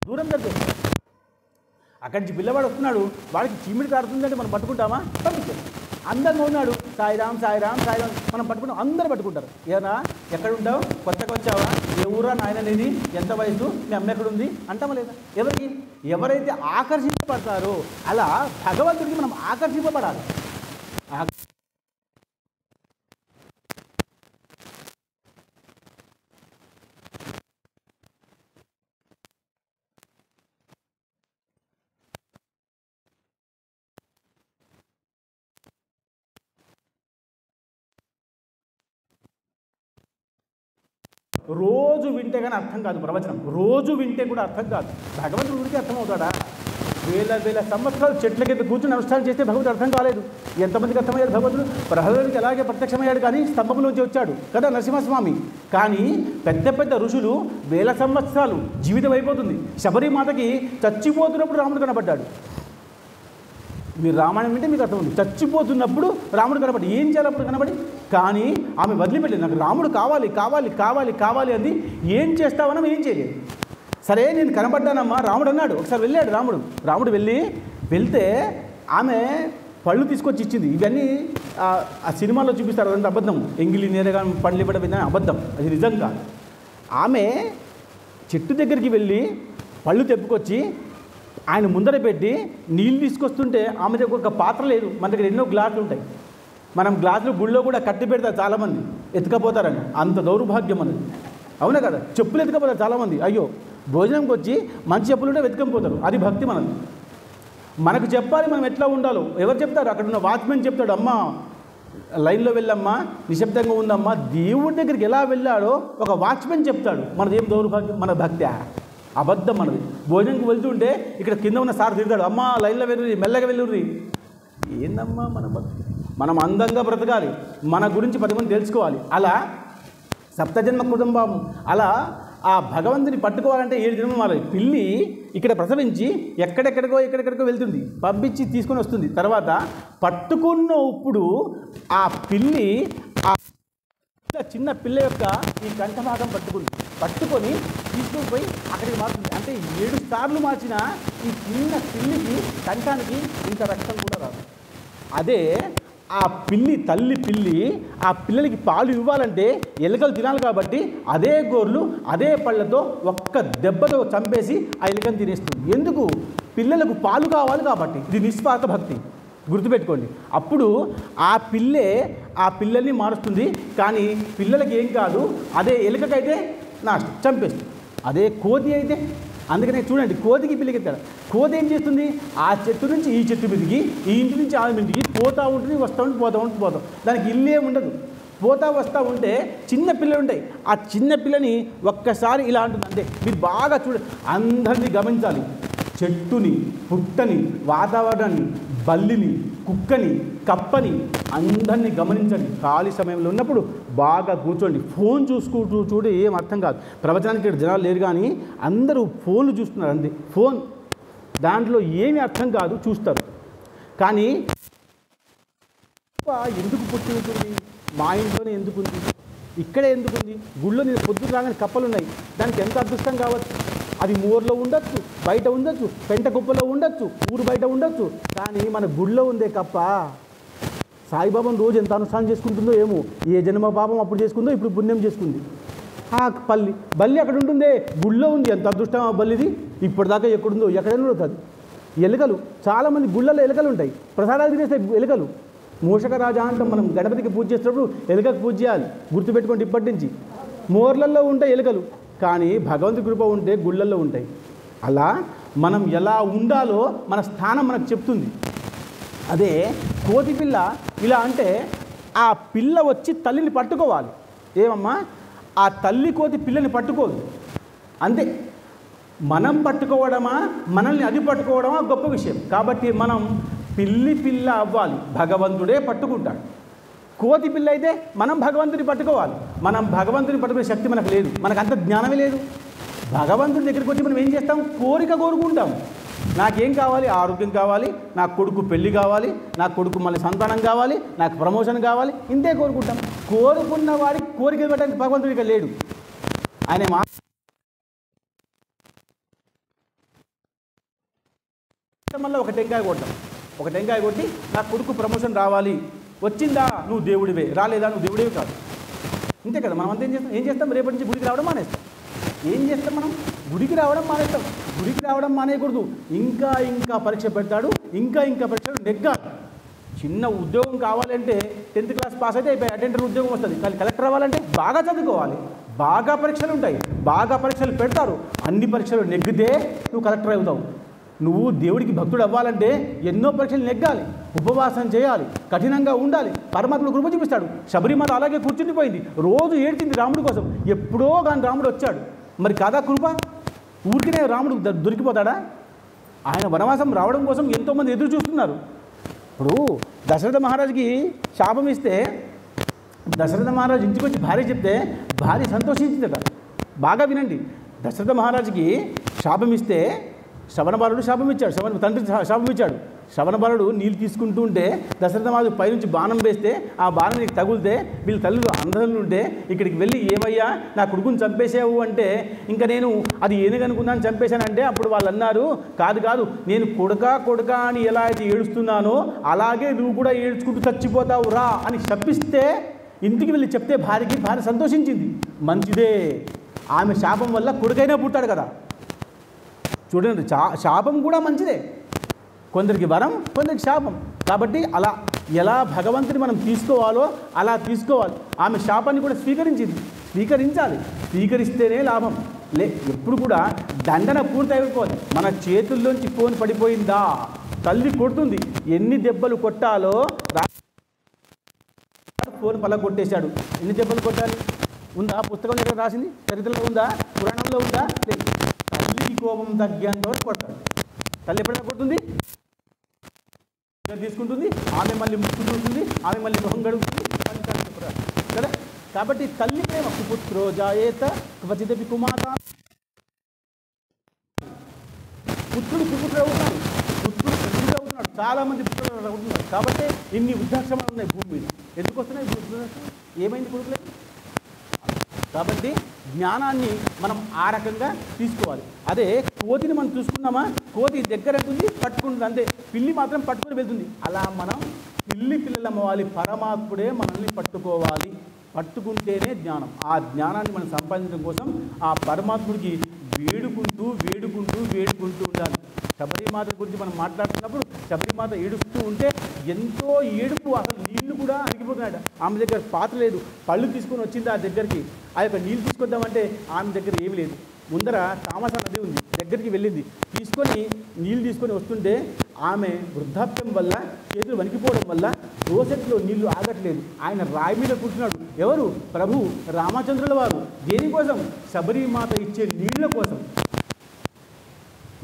దూరం జరిపేస్తాం. అక్కడి నుంచి పిల్లవాడు వస్తున్నాడు, వాడికి చీమిడి కారుతుందంటే మనం పట్టుకుంటామా? పంపించాం. అందరు ఉన్నాడు సాయిరామ్ సాయిరామ్ సాయిరామ్ మనం పట్టుకుంటాం, అందరూ పట్టుకుంటారు. ఏనా ఎక్కడ ఉంటావు, కొత్తగా వచ్చావా, ఏ ఊరా నాయన లేని, ఎంత వయసు, మీ అమ్మ ఎక్కడ ఉంది అంటామా లేదా? ఎవరికి ఎవరైతే ఆకర్షించబడతారో అలా భగవంతుడికి మనం ఆకర్షింపబడాలి. రోజు వింటే కానీ అర్థం కాదు ప్రవచనం, రోజు వింటే కూడా అర్థం కాదు. భగవంతుడి గురించి అర్థమవుతాడా? వేల సంవత్సరాలు చెట్ల కింద కూర్చుని అనుష్ఠానం చేస్తే భగవంతుడు అర్థం కాలేదు. ఎంతమందికి అర్థమయ్యాడు భగవంతుడు? ప్రహ్లాదుడికి అలాగే ప్రత్యక్షమయ్యాడు, కానీ స్తంభంలోంచి వచ్చాడు కదా నరసింహస్వామి. కానీ పెద్ద పెద్ద ఋషులు వేల సంవత్సరాలు జీవితం అయిపోతుంది. శబరిమాతకి చచ్చిపోతున్నప్పుడు రాముడు కనబడ్డాడు. మీరు రామాయణం వింటే మీకు అర్థం ఉంది. చచ్చిపోతున్నప్పుడు రాముడు కనబడి ఏం చేయాలి అప్పుడు కనబడి? కానీ ఆమె వదిలిపెట్టలేదు. నాకు రాముడు కావాలి కావాలి కావాలి కావాలి అంది. ఏం చేస్తావన్నా ఏం చేయలేదు. సరే నేను కనబడ్డానమ్మా రాముడు అన్నాడు. ఒకసారి వెళ్ళాడు రాముడు వెళ్తే ఆమె పళ్ళు తీసుకొచ్చి ఇచ్చింది. ఇవన్నీ ఆ సినిమాలో చూపిస్తారు, అదంతా అబద్ధం. ఎంగిలి నేరగా పళ్ళు ఇవ్వడం అబద్ధం, అది నిజం కాదు. ఆమె చెట్టు దగ్గరికి వెళ్ళి పళ్ళు తెప్పుకొచ్చి ఆయన ముందర పెట్టి నీళ్ళు తీసుకొస్తుంటే ఆమె దగ్గర ఒక పాత్ర లేదు. మన దగ్గర ఎన్నో గ్లాసులు ఉంటాయి. మనం గ్లాసులు గుళ్ళో కూడా కట్టి పెడతారు చాలామంది, ఎత్తుకపోతారని. అంత దౌర్భాగ్యం అన్నది, అవునా కదా? చెప్పులు ఎత్తుకపోతారు చాలామంది. అయ్యో భోజనంకి వచ్చి మంచి చెప్పులు ఉంటే వెతుకపోతారు. అది భక్తి మనది. మనకు చెప్పాలి మనం ఎట్లా ఉండాలో. ఎవరు చెప్తారు? అక్కడ ఉన్న వాచ్మెన్ చెప్తాడు, అమ్మా లైన్లో వెళ్ళమ్మా, నిశ్శబ్దంగా ఉందమ్మా. దేవుడి దగ్గరికి ఎలా వెళ్ళాడో ఒక వాచ్మెన్ చెప్తాడు. మనది ఏం దౌర్భాగ్యం? మన భక్తి అబద్ధం మనది. భోజనంకి వెళ్తుంటే ఇక్కడ కింద ఉన్న సార్ తిడతాడు, అమ్మా లైన్లో వెళ్ళుర్రి, మెల్లగా వెళ్ళుర్రి. ఏందమ్మా మన భక్తి? మనం అందంగా బ్రతకాలి, మన గురించి 10 మంది తెలుసుకోవాలి. అలా సప్తజన్మ కుటుంబం, అలా ఆ భగవంతుని పట్టుకోవాలంటే 7 జన్మలు మారాలి. పిల్లి ఇక్కడ ప్రసవించి ఎక్కడెక్కడికో వెళ్తుంది, పంపించి తీసుకొని వస్తుంది. తర్వాత పట్టుకున్నప్పుడు ఆ పిల్లి ఆ చిన్న పిల్ల యొక్క ఈ కంఠభాగం పట్టుకొని తీసుకొని పోయి అక్కడికి మార్చుంది. అంటే 7 సార్లు మార్చిన ఈ చిన్న పిల్లికి కంఠానికి ఇంత రక్తం కూడా రాదు. అదే ఆ తల్లి పిల్లి ఆ పిల్లలకి పాలు ఇవ్వాలంటే ఎలుకలు తినాలి కాబట్టి అదే గోర్లు అదే పళ్ళతో ఒక్క దెబ్బతో చంపేసి ఆ ఎలుకను తినేస్తుంది. ఎందుకు? పిల్లలకు పాలు కావాలి కాబట్టి. ఇది నిస్వార్థ భక్తి, గుర్తుపెట్టుకోండి. అప్పుడు ఆ పిల్లల్ని మారుస్తుంది. కానీ పిల్లలకి ఏం కాదు, అదే ఎలుకకైతే నాశనం చంపేస్తుంది. అదే కోతి అయితే, అందుకనే చూడండి కోతికి పిల్లికి తేడా. కోతి ఏం చేస్తుంది? ఆ చెట్టు నుంచి ఈ చెట్టు మీదకి, ఈ ఇంటి నుంచి ఆ ఇంటికి పోతూ ఉంటుంది, వస్తూ ఉంటుంది, పోతాం. దానికి ఇల్లే ఉండదు. పోతా వస్తూ ఉంటే చిన్న పిల్లలు ఉంటాయి. ఆ చిన్న పిల్లని ఒక్కసారి ఇలా అంటుంది. అంటే మీరు బాగా చూడండి, అందరినీ గమనించాలి. చెట్టుని, పుట్టని, వాతావరణాన్ని, బల్లిని, కుక్కని, కప్పని అందరినీ గమనించండి. ఖాళీ సమయంలో ఉన్నప్పుడు బాగా కూర్చోండి. ఫోన్ చూసుకుంటూ చూడు, ఏం అర్థం కాదు. ప్రవచనానికి ఇక్కడ జనాలు లేరు, కానీ అందరూ ఫోన్లు చూస్తున్నారు. అంతే, ఫోన్ దాంట్లో ఏమీ అర్థం కాదు, చూస్తారు. కానీ ఎందుకు పుట్టి ఉంటుంది? మా ఇంట్లోనే ఎందుకుంది, ఇక్కడే ఎందుకుంది? గుళ్ళో నేను పొద్దున రాగానే కప్పలు ఉన్నాయి, దానికి ఎంత అదృష్టం కావచ్చు. అది మోర్లో ఉండొచ్చు, బయట ఉండొచ్చు, పెంట కుప్పలో ఉండొచ్చు, ఊరు బయట ఉండొచ్చు. కానీ మన గుళ్ళో ఉందే కప్ప. సాయిబాబాను రోజు ఎంత అనుష్ఠానం చేసుకుంటుందో ఏమో, ఏ జన్మ పాపం అప్పుడు చేసుకుందో, ఇప్పుడు పుణ్యం చేసుకుంది. ఆ బల్లి అక్కడ ఉంటుందే, గుళ్ళో ఉంది. ఎంత అదృష్టం ఆ బల్లిది. ఇప్పటిదాకా ఎక్కడుందో, ఎక్కడైనా ఉంటుంది. ఎలుకలు, చాలామంది గుళ్ళల్లో ఎలుకలు ఉంటాయి, ప్రసాదాలు తినేస్తాయి ఎలుకలు. మూషక రాజా అంటాం మనం. గణపతికి పూజ చేసేటప్పుడు ఎలుకకు పూజ చేయాలి, గుర్తుపెట్టుకోండి ఇప్పటి నుంచి. మోర్లల్లో ఉంటాయి ఎలుకలు, కానీ భగవంతుడి కృప ఉంటే గుళ్ళల్లో ఉంటాయి. అలా మనం ఎలా ఉండాలో మన స్థానం మనకు చెప్తుంది. అదే కోతి పిల్ల ఇలా అంటే ఆ పిల్ల వచ్చి తల్లిని పట్టుకోవాలి. ఏమమ్మా, ఆ తల్లి కోతి పిల్లని పట్టుకోదు. అంతే. మనం పట్టుకోవడమా, మనల్ని అది పట్టుకోవడమా గొప్ప విషయం. కాబట్టి మనం పిల్ల అవ్వాలి, భగవంతుడే పట్టుకుంటాడు. కోతి పిల్ల అయితే మనం భగవంతుని పట్టుకోవాలి. మనం భగవంతుని పట్టుకునే శక్తి మనకు లేదు, మనకు అంత జ్ఞానమే లేదు. భగవంతుడి దగ్గరికి వచ్చి మనం ఏం చేస్తాం? కోరుకుంటాం. నాకేం కావాలి? ఆరోగ్యం కావాలి, నా కొడుకు పెళ్ళి కావాలి, నా కొడుకు మళ్ళీ సంతానం కావాలి, నాకు ప్రమోషన్ కావాలి, ఇంతే కోరుకుంటాం. కోరుకున్న వాడికి కోరిక ఇవ్వడానికి భగవంతుడికి లేడు. ఆయన మళ్ళీ ఒక టెంకాయ కొడతాం. ఒక టెంకాయ కొట్టి నా కొడుకు ప్రమోషన్ రావాలి, వచ్చిందా నువ్వు దేవుడివే, రాలేదా నువ్వు దేవుడివే కాదు. అంతే కదా. మనం అంతా ఏం చేస్తాం రేపటి నుంచి గుడికి రావడం మానేస్తాం. ఏం చేస్తాం మనం? గుడికి రావడం మానేస్తాం. గుడికి రావడం మానేయకూడదు. ఇంకా ఇంకా పరీక్ష పెడతాడు, ఇంకా ఇంకా పరీక్షలు నెగ్గాలి. చిన్న ఉద్యోగం కావాలంటే 10th క్లాస్ పాస్ అయితే అయిపోయి అటెండర్ ఉద్యోగం వస్తుంది. కానీ కలెక్టర్ అవ్వాలంటే బాగా చదువుకోవాలి, బాగా పరీక్షలు ఉంటాయి, బాగా పరీక్షలు పెడతారు. అన్ని పరీక్షలు నెగ్గితే నువ్వు కలెక్టర్ అవుతావు. నువ్వు దేవుడికి భక్తుడు అవ్వాలంటే ఎన్నో పరీక్షలు నెగ్గాలి, ఉపవాసం చేయాలి, కఠినంగా ఉండాలి. పరమాత్ముడు కృప చూపిస్తాడు. శబరిమాత అలాగే కూర్చుండిపోయింది, రోజు ఏడ్చింది రాముడి కోసం. ఎప్పుడో కానీ రాముడు వచ్చాడు. మరి కాదా కృప? ఊరికినే రాముడు దొరికిపోతాడా? ఆయన వనవాసం రావడం కోసం ఎంతోమంది ఎదురు చూస్తున్నారు. ఇప్పుడు దశరథ మహారాజుకి శాపం ఇస్తే దశరథ మహారాజు ఇంటికి వచ్చి భార్య చెప్తే భార్య సంతోషించిందట. బాగా వినండి. దశరథ మహారాజుకి శాపం ఇస్తే శ్రవణబాలుడు శాపం ఇచ్చాడు, తండ్రి శాపం ఇచ్చాడు. శ్రవణబాలుడు నీళ్ళు తీసుకుంటూ ఉంటే దశరథ మహారాజు పైనుంచి బాణం వేస్తే ఆ బాణం నీకు తగులితే వీళ్ళ తల్లులు అందరూ ఉంటే ఇక్కడికి వెళ్ళి ఏమయ్యా నా కొడుకుని చంపేసావు అంటే ఇంకా నేను అది ఏనుగనుకున్నాను చంపేశానంటే అప్పుడు వాళ్ళు అన్నారు, కాదు కాదు నేను కొడుకా అని ఎలా అయితే ఏడుస్తున్నానో అలాగే నువ్వు కూడా ఏడ్చుకుంటూ చచ్చిపోతావు రా అని శపిస్తే ఇంటికి వెళ్ళి చెప్తే భార్య సంతోషించింది. మంచిదే, ఆమె శాపం వల్ల కొడుకైనా పుట్టాడు కదా. చూడండి, శాపం కూడా మంచిదే. కొందరికి వరం, కొందరికి శాపం. కాబట్టి అలా ఎలా భగవంతుని మనం తీసుకోవాలో అలా తీసుకోవాలి. ఆమె శాపాన్ని కూడా స్వీకరించాలి. స్వీకరిస్తేనే లాభం. ఎప్పుడు కూడా దండన పూర్తి అయిపోతుంది. మన చేతుల్లోంచి ఫోన్ పడిపోయిందా, తల్లి కొడుతుంది, ఎన్ని దెబ్బలు కొట్టాలో ఫోన్ పల కొట్టేశాడు. ఎన్ని దెబ్బలు కొట్టాలి? ఉందా? పుస్తకం దగ్గర రాసింది? చరిత్రలో ఉందా? పురాణంలో ఉందా? లేదు. తల్లికి కోపం తగ్గేంత వరకు కొడతాడు. తల్లి ఎప్పుడైనా కొడుతుంది, తీసుకుంటుంది, ఆమె మళ్ళీ ముక్కు చూస్తుంది, ఆమె మళ్ళీ మొహం గడుగుతుంది, మళ్ళీ కదా. కాబట్టి తల్లి ప్రేమ కుపుత్రో జాయేత క్వచిదపి కుమాత. పుత్రుడు కుపుత్రుడు అవుతున్నాడు, పుత్రుడు పుత్రుడు అవుతున్నాడు, చాలామంది పుత్రుడు అవుతున్నారు. కాబట్టి ఇన్ని వృద్ధాశ్రమాలు ఉన్నాయి భూమి మీద. ఎందుకు వస్తున్నాయి వృద్ధాశ్రమం? ఏమైంది కొడుకులే? కాబట్టి జ్ఞానాన్ని మనం ఆ రకంగా తీసుకోవాలి. అదే కోతిని మనం చూసుకున్నామా, కోతి దగ్గర ఉంటుంది, పట్టుకుంటుంది అంతే. పిల్లి మాత్రం పట్టుకొని వెళ్తుంది. అలా మనం పిల్లలమ్మవాలి. పరమాత్ముడే మనల్ని పట్టుకోవాలి. పట్టుకుంటేనే జ్ఞానం. ఆ జ్ఞానాన్ని మనం సంపాదించడం కోసం ఆ పరమాత్ముడికి వేడుకుంటూ ఉండాలి. శబరిమాత గురించి మనం మాట్లాడుతున్నప్పుడు శబరిమాత ఏడుస్తూ ఉంటే ఎంతో ఏడుపు, అసలు నీళ్లు కూడా అరిగిపోతున్నాడు. ఆమె దగ్గర పాత్ర లేదు, పళ్ళు తీసుకొని వచ్చింది ఆ దగ్గరికి. ఆ యొక్క నీళ్ళు తీసుకొద్దామంటే ఆమె దగ్గర ఏమి లేదు. ముందర తామస నది ఉంది, దగ్గరికి వెళ్ళింది, నీళ్ళు తీసుకొని వస్తుంటే ఆమె వృద్ధాప్యం వల్ల చేతులు వణికిపోవడం వల్ల దోసెట్లో నీళ్లు ఆగట్లేదు. ఆయన రాయి మీద కూర్చున్నాడు. ఎవరు? ప్రభు రామచంద్రుల వారు. దేనికోసం? శబరిమాత ఇచ్చే నీళ్ల కోసం.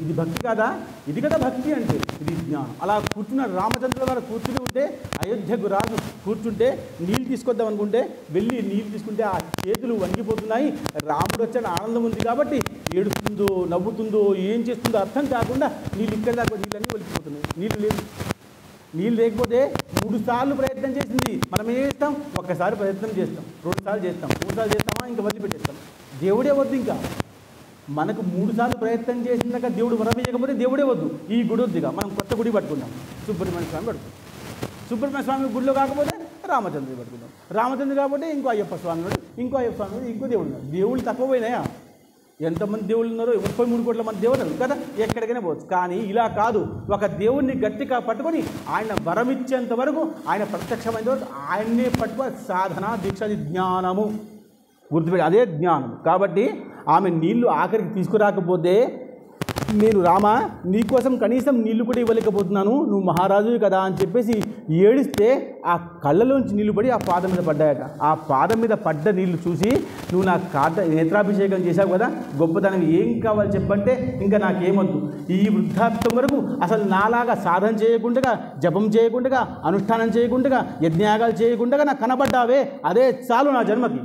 ఇది భక్తి కాదా? ఇది కదా భక్తి అంటే, ఇది జ్ఞానం. అలా కూర్చున్నాడు రామచంద్రుల వారు. కూర్చుని ఉంటే అయోధ్యకు రాజు కూర్చుంటే నీళ్ళు తీసుకొద్దాం అనుకుంటే వెళ్ళి నీళ్ళు తీసుకుంటే ఆ చేతులు వణికిపోతున్నాయి. రాముడు వచ్చాడు, ఆనందం ఉంది కాబట్టి ఏడుస్తుందో నవ్వుతుందో ఏం చేస్తుందో అర్థం కాకుండా నీళ్ళు ఇక్కడ దాకా నీళ్ళన్నీ ఒలికిపోతున్నాయి. నీళ్ళు లేకపోతే 3 సార్లు ప్రయత్నం చేసింది. మనం ఏం చేస్తాం? ఒక్కసారి ప్రయత్నం చేస్తాం, 2 సార్లు చేస్తాం, 3 సార్లు చేస్తామా ఇంకా వదిలిపెట్టేస్తాం. దేవుడే వద్దు. ఇంకా మనకు 3 సార్లు ప్రయత్నం చేసినాక దేవుడు వరం ఇవ్వకపోతే దేవుడే వద్దు. ఈ గుడి వద్దుగా మనం కొత్త గుడి పట్టుకుంటాం, సుబ్రహ్మణ్య స్వామి పట్టుకుంటాం. సుబ్రహ్మణ్య స్వామి గుడిలో కాకపోతే రామచంద్రుడు పట్టుకుంటాం. రామచంద్రుడు కాకపోతే ఇంకో అయ్యప్ప స్వామి వాడు, ఇంకో అయ్యప్ప స్వామి వాడు, ఇంకో దేవుడు. దేవుళ్ళు తక్కువ పోయినాయా? ఎంతమంది దేవుళ్ళు ఉన్నారో? 33 కోట్ల మంది దేవుడు కదా, ఎక్కడికైనా పోవచ్చు. కానీ ఇలా కాదు. ఒక దేవుణ్ణి గట్టిగా పట్టుకొని ఆయన వరం ఇచ్చేంత వరకు, ఆయన ప్రత్యక్షమైన వరకు ఆయన్నే పట్టుకొని సాధన, దీక్ష, జ్ఞానము గుర్తుపెట్టి అదే జ్ఞానం. కాబట్టి ఆమె నీళ్లు ఆఖరికి తీసుకురాకపోతే నేను రామా నీకోసం కనీసం నీళ్లు కూడా ఇవ్వలేకపోతున్నాను, నువ్వు మహారాజువి కదా అని చెప్పేసి ఏడిస్తే ఆ కళ్ళలోంచి నీళ్లు పడి ఆ పాదం మీద పడ్డాయట. ఆ పాదం మీద పడ్డ నీళ్లు చూసి నువ్వు నాకు నేత్రాభిషేకం చేశావు కదా, గొప్పతనం ఏం కావాలి చెప్పంటే ఇంకా నాకేమొద్దు. ఈ వృద్ధాప్యం వరకు అసలు నాలాగా సాధన చేయకుండా, జపం చేయకుండా, అనుష్ఠానం చేయకుండా, యజ్ఞయాగాలు చేయకుండా నాకు కనబడ్డావే, అదే చాలు నా జన్మకి,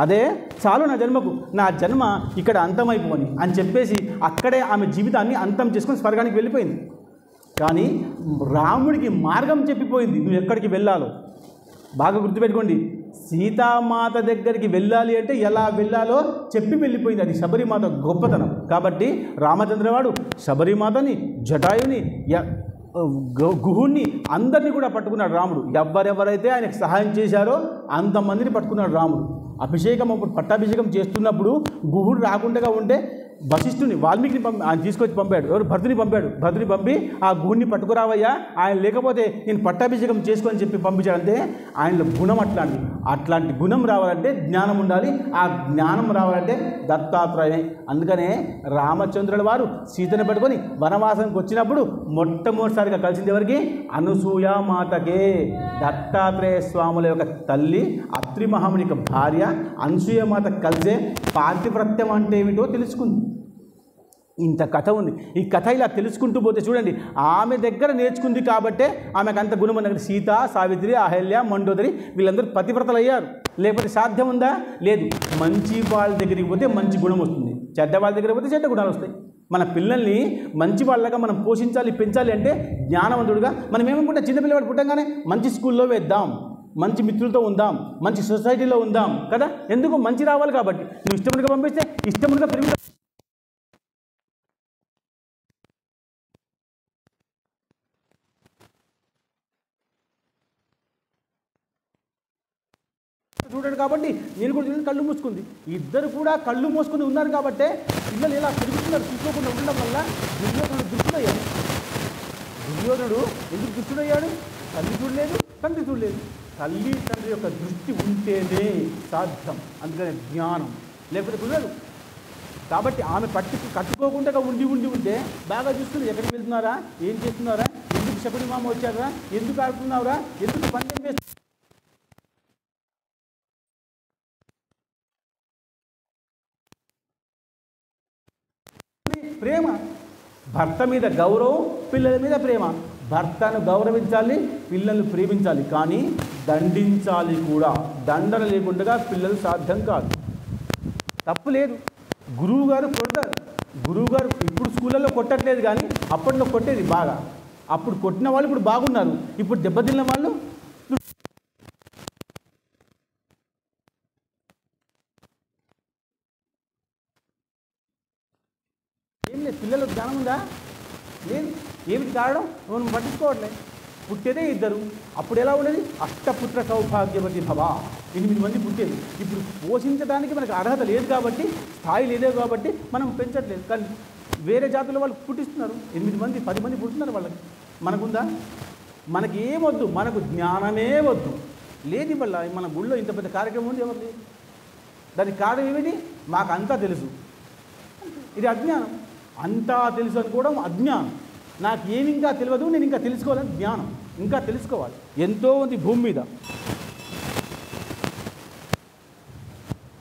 అదే చాలు నా జన్మకు, నా జన్మ ఇక్కడ అంతమైపోని అని చెప్పేసి అక్కడే ఆమె జీవితాన్ని అంతం చేసుకొని స్వర్గానికి వెళ్ళిపోయింది. కానీ రాముడికి మార్గం చెప్పిపోయింది, నువ్వు ఎక్కడికి వెళ్ళాలో. బాగా గుర్తుపెట్టుకోండి, సీతామాత దగ్గరికి వెళ్ళాలి అంటే ఎలా వెళ్ళాలో చెప్పి వెళ్ళిపోయింది. అది శబరిమాత గొప్పతనం. కాబట్టి రామచంద్రవాడు శబరిమాతని, జటాయుని గుహుణ్ణి అందరినీ కూడా పట్టుకున్నాడు రాముడు. ఎవరెవరైతే ఆయనకు సహాయం చేశారో అంతమందిని పట్టుకున్నాడు రాముడు. అభిషేకం అప్పుడు పట్టాభిషేకం చేస్తున్నప్పుడు గుహుడు రాకుండా ఉంటే వశిష్ఠుని వాల్మీకిని ఆయన తీసుకొచ్చి పంపాడు. ఎవరు? భరతుని పంపాడు. భరతుని పంపి ఆ గుహుడిని పట్టుకురావయ్యా, ఆయన లేకపోతే నేను పట్టాభిషేకం చేసుకొని చెప్పి పంపించాడంటే ఆయనలో గుణం అట్లాంటి గుణం రావాలంటే జ్ఞానం ఉండాలి. ఆ జ్ఞానం రావాలంటే దత్తాత్రేయ. అందుకనే రామచంద్రుల వారు సీతను పట్టుకొని వనవాసానికి వచ్చినప్పుడు మొట్టమొదటిసారిగా కలిసింది ఎవరికి? అనసూయ మాతకే. దత్తాత్రేయ స్వాముల యొక్క తల్లి అత్రి మహాముని యొక్క భార్య అనసూయ మాత కలిసే పాతివ్రత్యం అంటే ఏమిటో తెలుసుకుంది. ఇంత కథ ఉంది. ఈ కథ ఇలా తెలుసుకుంటూ పోతే చూడండి, ఆమె దగ్గర నేర్చుకుంది కాబట్టే ఆమెకు అంత గుణం ఉంది. సీత, సావిత్రి, అహల్య, మండోదరి వీళ్ళందరూ పతివ్రతలు అయ్యారు. లేకపోతే సాధ్యం ఉందా? లేదు. మంచి వాళ్ళ దగ్గరికి పోతే మంచి గుణం వస్తుంది, చెడ్డ వాళ్ళ దగ్గరికి పోతే చెడ్డ గుణాలు వస్తాయి. మన పిల్లల్ని మంచి వాళ్ళగా మనం పోషించాలి, పెంచాలి అంటే జ్ఞానవంతుడుగా మనం ఏమనుకుంటే చిన్నపిల్లవాడు పుట్టంగానే మంచి స్కూల్లో వేద్దాం, మంచి మిత్రులతో ఉందాం, మంచి సొసైటీలో ఉందాం కదా. ఎందుకు? మంచి రావాలి కాబట్టి. నువ్వు ఇష్టముడిగా పంపిస్తే ఇష్టముడిగా పెరుగుతా. చూడాడు కాబట్టి నేను కూడా చూడండి కళ్ళు మూసుకుంది. ఇద్దరు కూడా కళ్ళు మూసుకుని ఉన్నారు కాబట్టి పిల్లలు ఇలా తిరుగుతున్నారు. చూసుకోకుండా ఉండడం వల్ల దుర్యోధనుడు దుష్టుడయ్యాడు. దుర్యోధనుడు ఎందుకు దుష్టుడయ్యాడు? తల్లి చూడలేదు, తండ్రి చూడలేదు. తల్లి తండ్రి యొక్క దృష్టి ఉంటేనే సాధ్యం. అందుకనే జ్ఞానం లేకపోతే కుదరదు. కాబట్టి ఆమె కట్టుకోకుండా ఉంటే బాగా చూస్తుంది. ఎక్కడికి వెళ్తున్నారా, ఏం చేస్తున్నారా, ఎందుకు శకుని మామ వచ్చారా, ఎందుకు ఆడుతున్నావురా, ఎందుకు పందెం వేస్తున్నారు, ప్రేమ. భర్త మీద గౌరవం, పిల్లల మీద ప్రేమ. భర్తను గౌరవించాలి, పిల్లల్ని ప్రేమించాలి, కానీ దండించాలి కూడా. దండన లేకుండా పిల్లలు సాధ్యం కాదు. తప్పు లేదు. గురువు గారు కొడతారు. గురువుగారు ఇప్పుడు స్కూళ్ళల్లో కొట్టట్లేదు, కానీ అప్పట్లో కొట్టేది బాగా. అప్పుడు కొట్టిన వాళ్ళు ఇప్పుడు బాగున్నారు. ఇప్పుడు దెబ్బతిన్న వాళ్ళు ఏం లేదు. పిల్లలు జ్ఞానం ఉందా? లేదు. ఏమిటి కారణం? మనం పట్టించుకోవట్లేదు. పుట్టేదే ఇద్దరు. అప్పుడు ఎలా ఉండేది? అష్టపుత్ర సౌభాగ్యవతి భవ, 8 మంది పుట్టేది. ఇప్పుడు పోషించడానికి మనకు అర్హత లేదు కాబట్టి, స్థాయి లేదే కాబట్టి మనం పెంచట్లేదు. కానీ వేరే జాతుల వాళ్ళు పుట్టిస్తున్నారు. 8 మంది 10 మంది పుడుతున్నారు వాళ్ళకి. మనకుందా? మనకి ఏమొద్దు, మనకు జ్ఞానమే వద్దు. లేదు. వల్ల మన గుళ్ళో ఇంత పెద్ద కార్యక్రమం ఉంది, ఎవరిది? దానికి కారణం ఏమిటి? మాకు అంతా తెలుసు. ఇది అజ్ఞానం. అంతా తెలుసు అనుకోవడం అజ్ఞానం. నాకు ఏమి ఇంకా తెలియదు, నేను ఇంకా తెలుసుకోవాలని జ్ఞానం. ఇంకా తెలుసుకోవాలి. ఎంతో ఉంది భూమి మీద.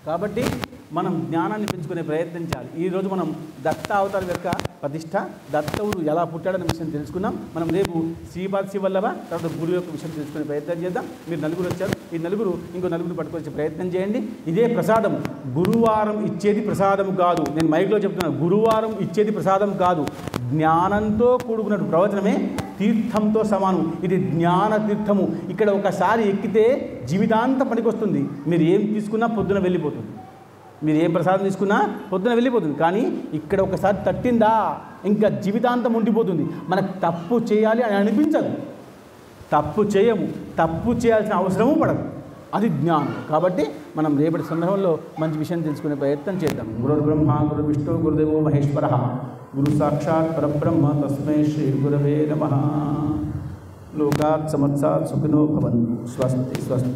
కాబట్టి మనం జ్ఞానాన్ని పెంచుకునే ప్రయత్నం చేయాలి. ఈరోజు మనం దత్త అవతారం యొక్క ప్రతిష్ట, దత్తవుడు ఎలా పుట్టాడనే విషయం తెలుసుకున్నాం. మనం రేపు శ్రీపాద శివల్లభ తర్వాత గురువు యొక్క విషయం తెలుసుకునే ప్రయత్నం చేద్దాం. మీరు నలుగురు వచ్చారు, ఈ నలుగురు ఇంకో నలుగురు పట్టుకొచ్చే ప్రయత్నం చేయండి. ఇదే ప్రసాదం. గురువారం ఇచ్చేది ప్రసాదం కాదు. నేను మైక్లో చెప్తున్నాను, గురువారం ఇచ్చేది ప్రసాదం కాదు. జ్ఞానంతో కూడుకున్న ప్రవచనమే తీర్థంతో సమానం. ఇది జ్ఞాన తీర్థము. ఇక్కడ ఒకసారి ఎక్కితే జీవితాంతం పనికొస్తుంది. మీరు ఏం తీసుకున్నా పొద్దున వెళ్ళిపోతుంది. మీరు ఏ ప్రసాదం తీసుకున్నా పొద్దున వెళ్ళిపోతుంది. కానీ ఇక్కడ ఒకసారి తట్టిందా ఇంకా జీవితాంతం ఉండిపోతుంది. మనకు తప్పు చేయాలి అని అనిపించదు. తప్పు చేయము, తప్పు చేయాల్సిన అవసరము పడదు. అది జ్ఞానం. కాబట్టి మనం రేపటి సందర్భంలో మంచి విషయం తెలుసుకునే ప్రయత్నం చేద్దాం. గురు బ్రహ్మ గురు విష్ణు గురుదేవో మహేశ్వర గురు సాక్షాత్ పరబ్రహ్మ తస్మై శ్రీ గురవే నమః. లోకాత్ సమత్సాత్ సుఖినో భవంతు. స్వస్తి స్వస్తి.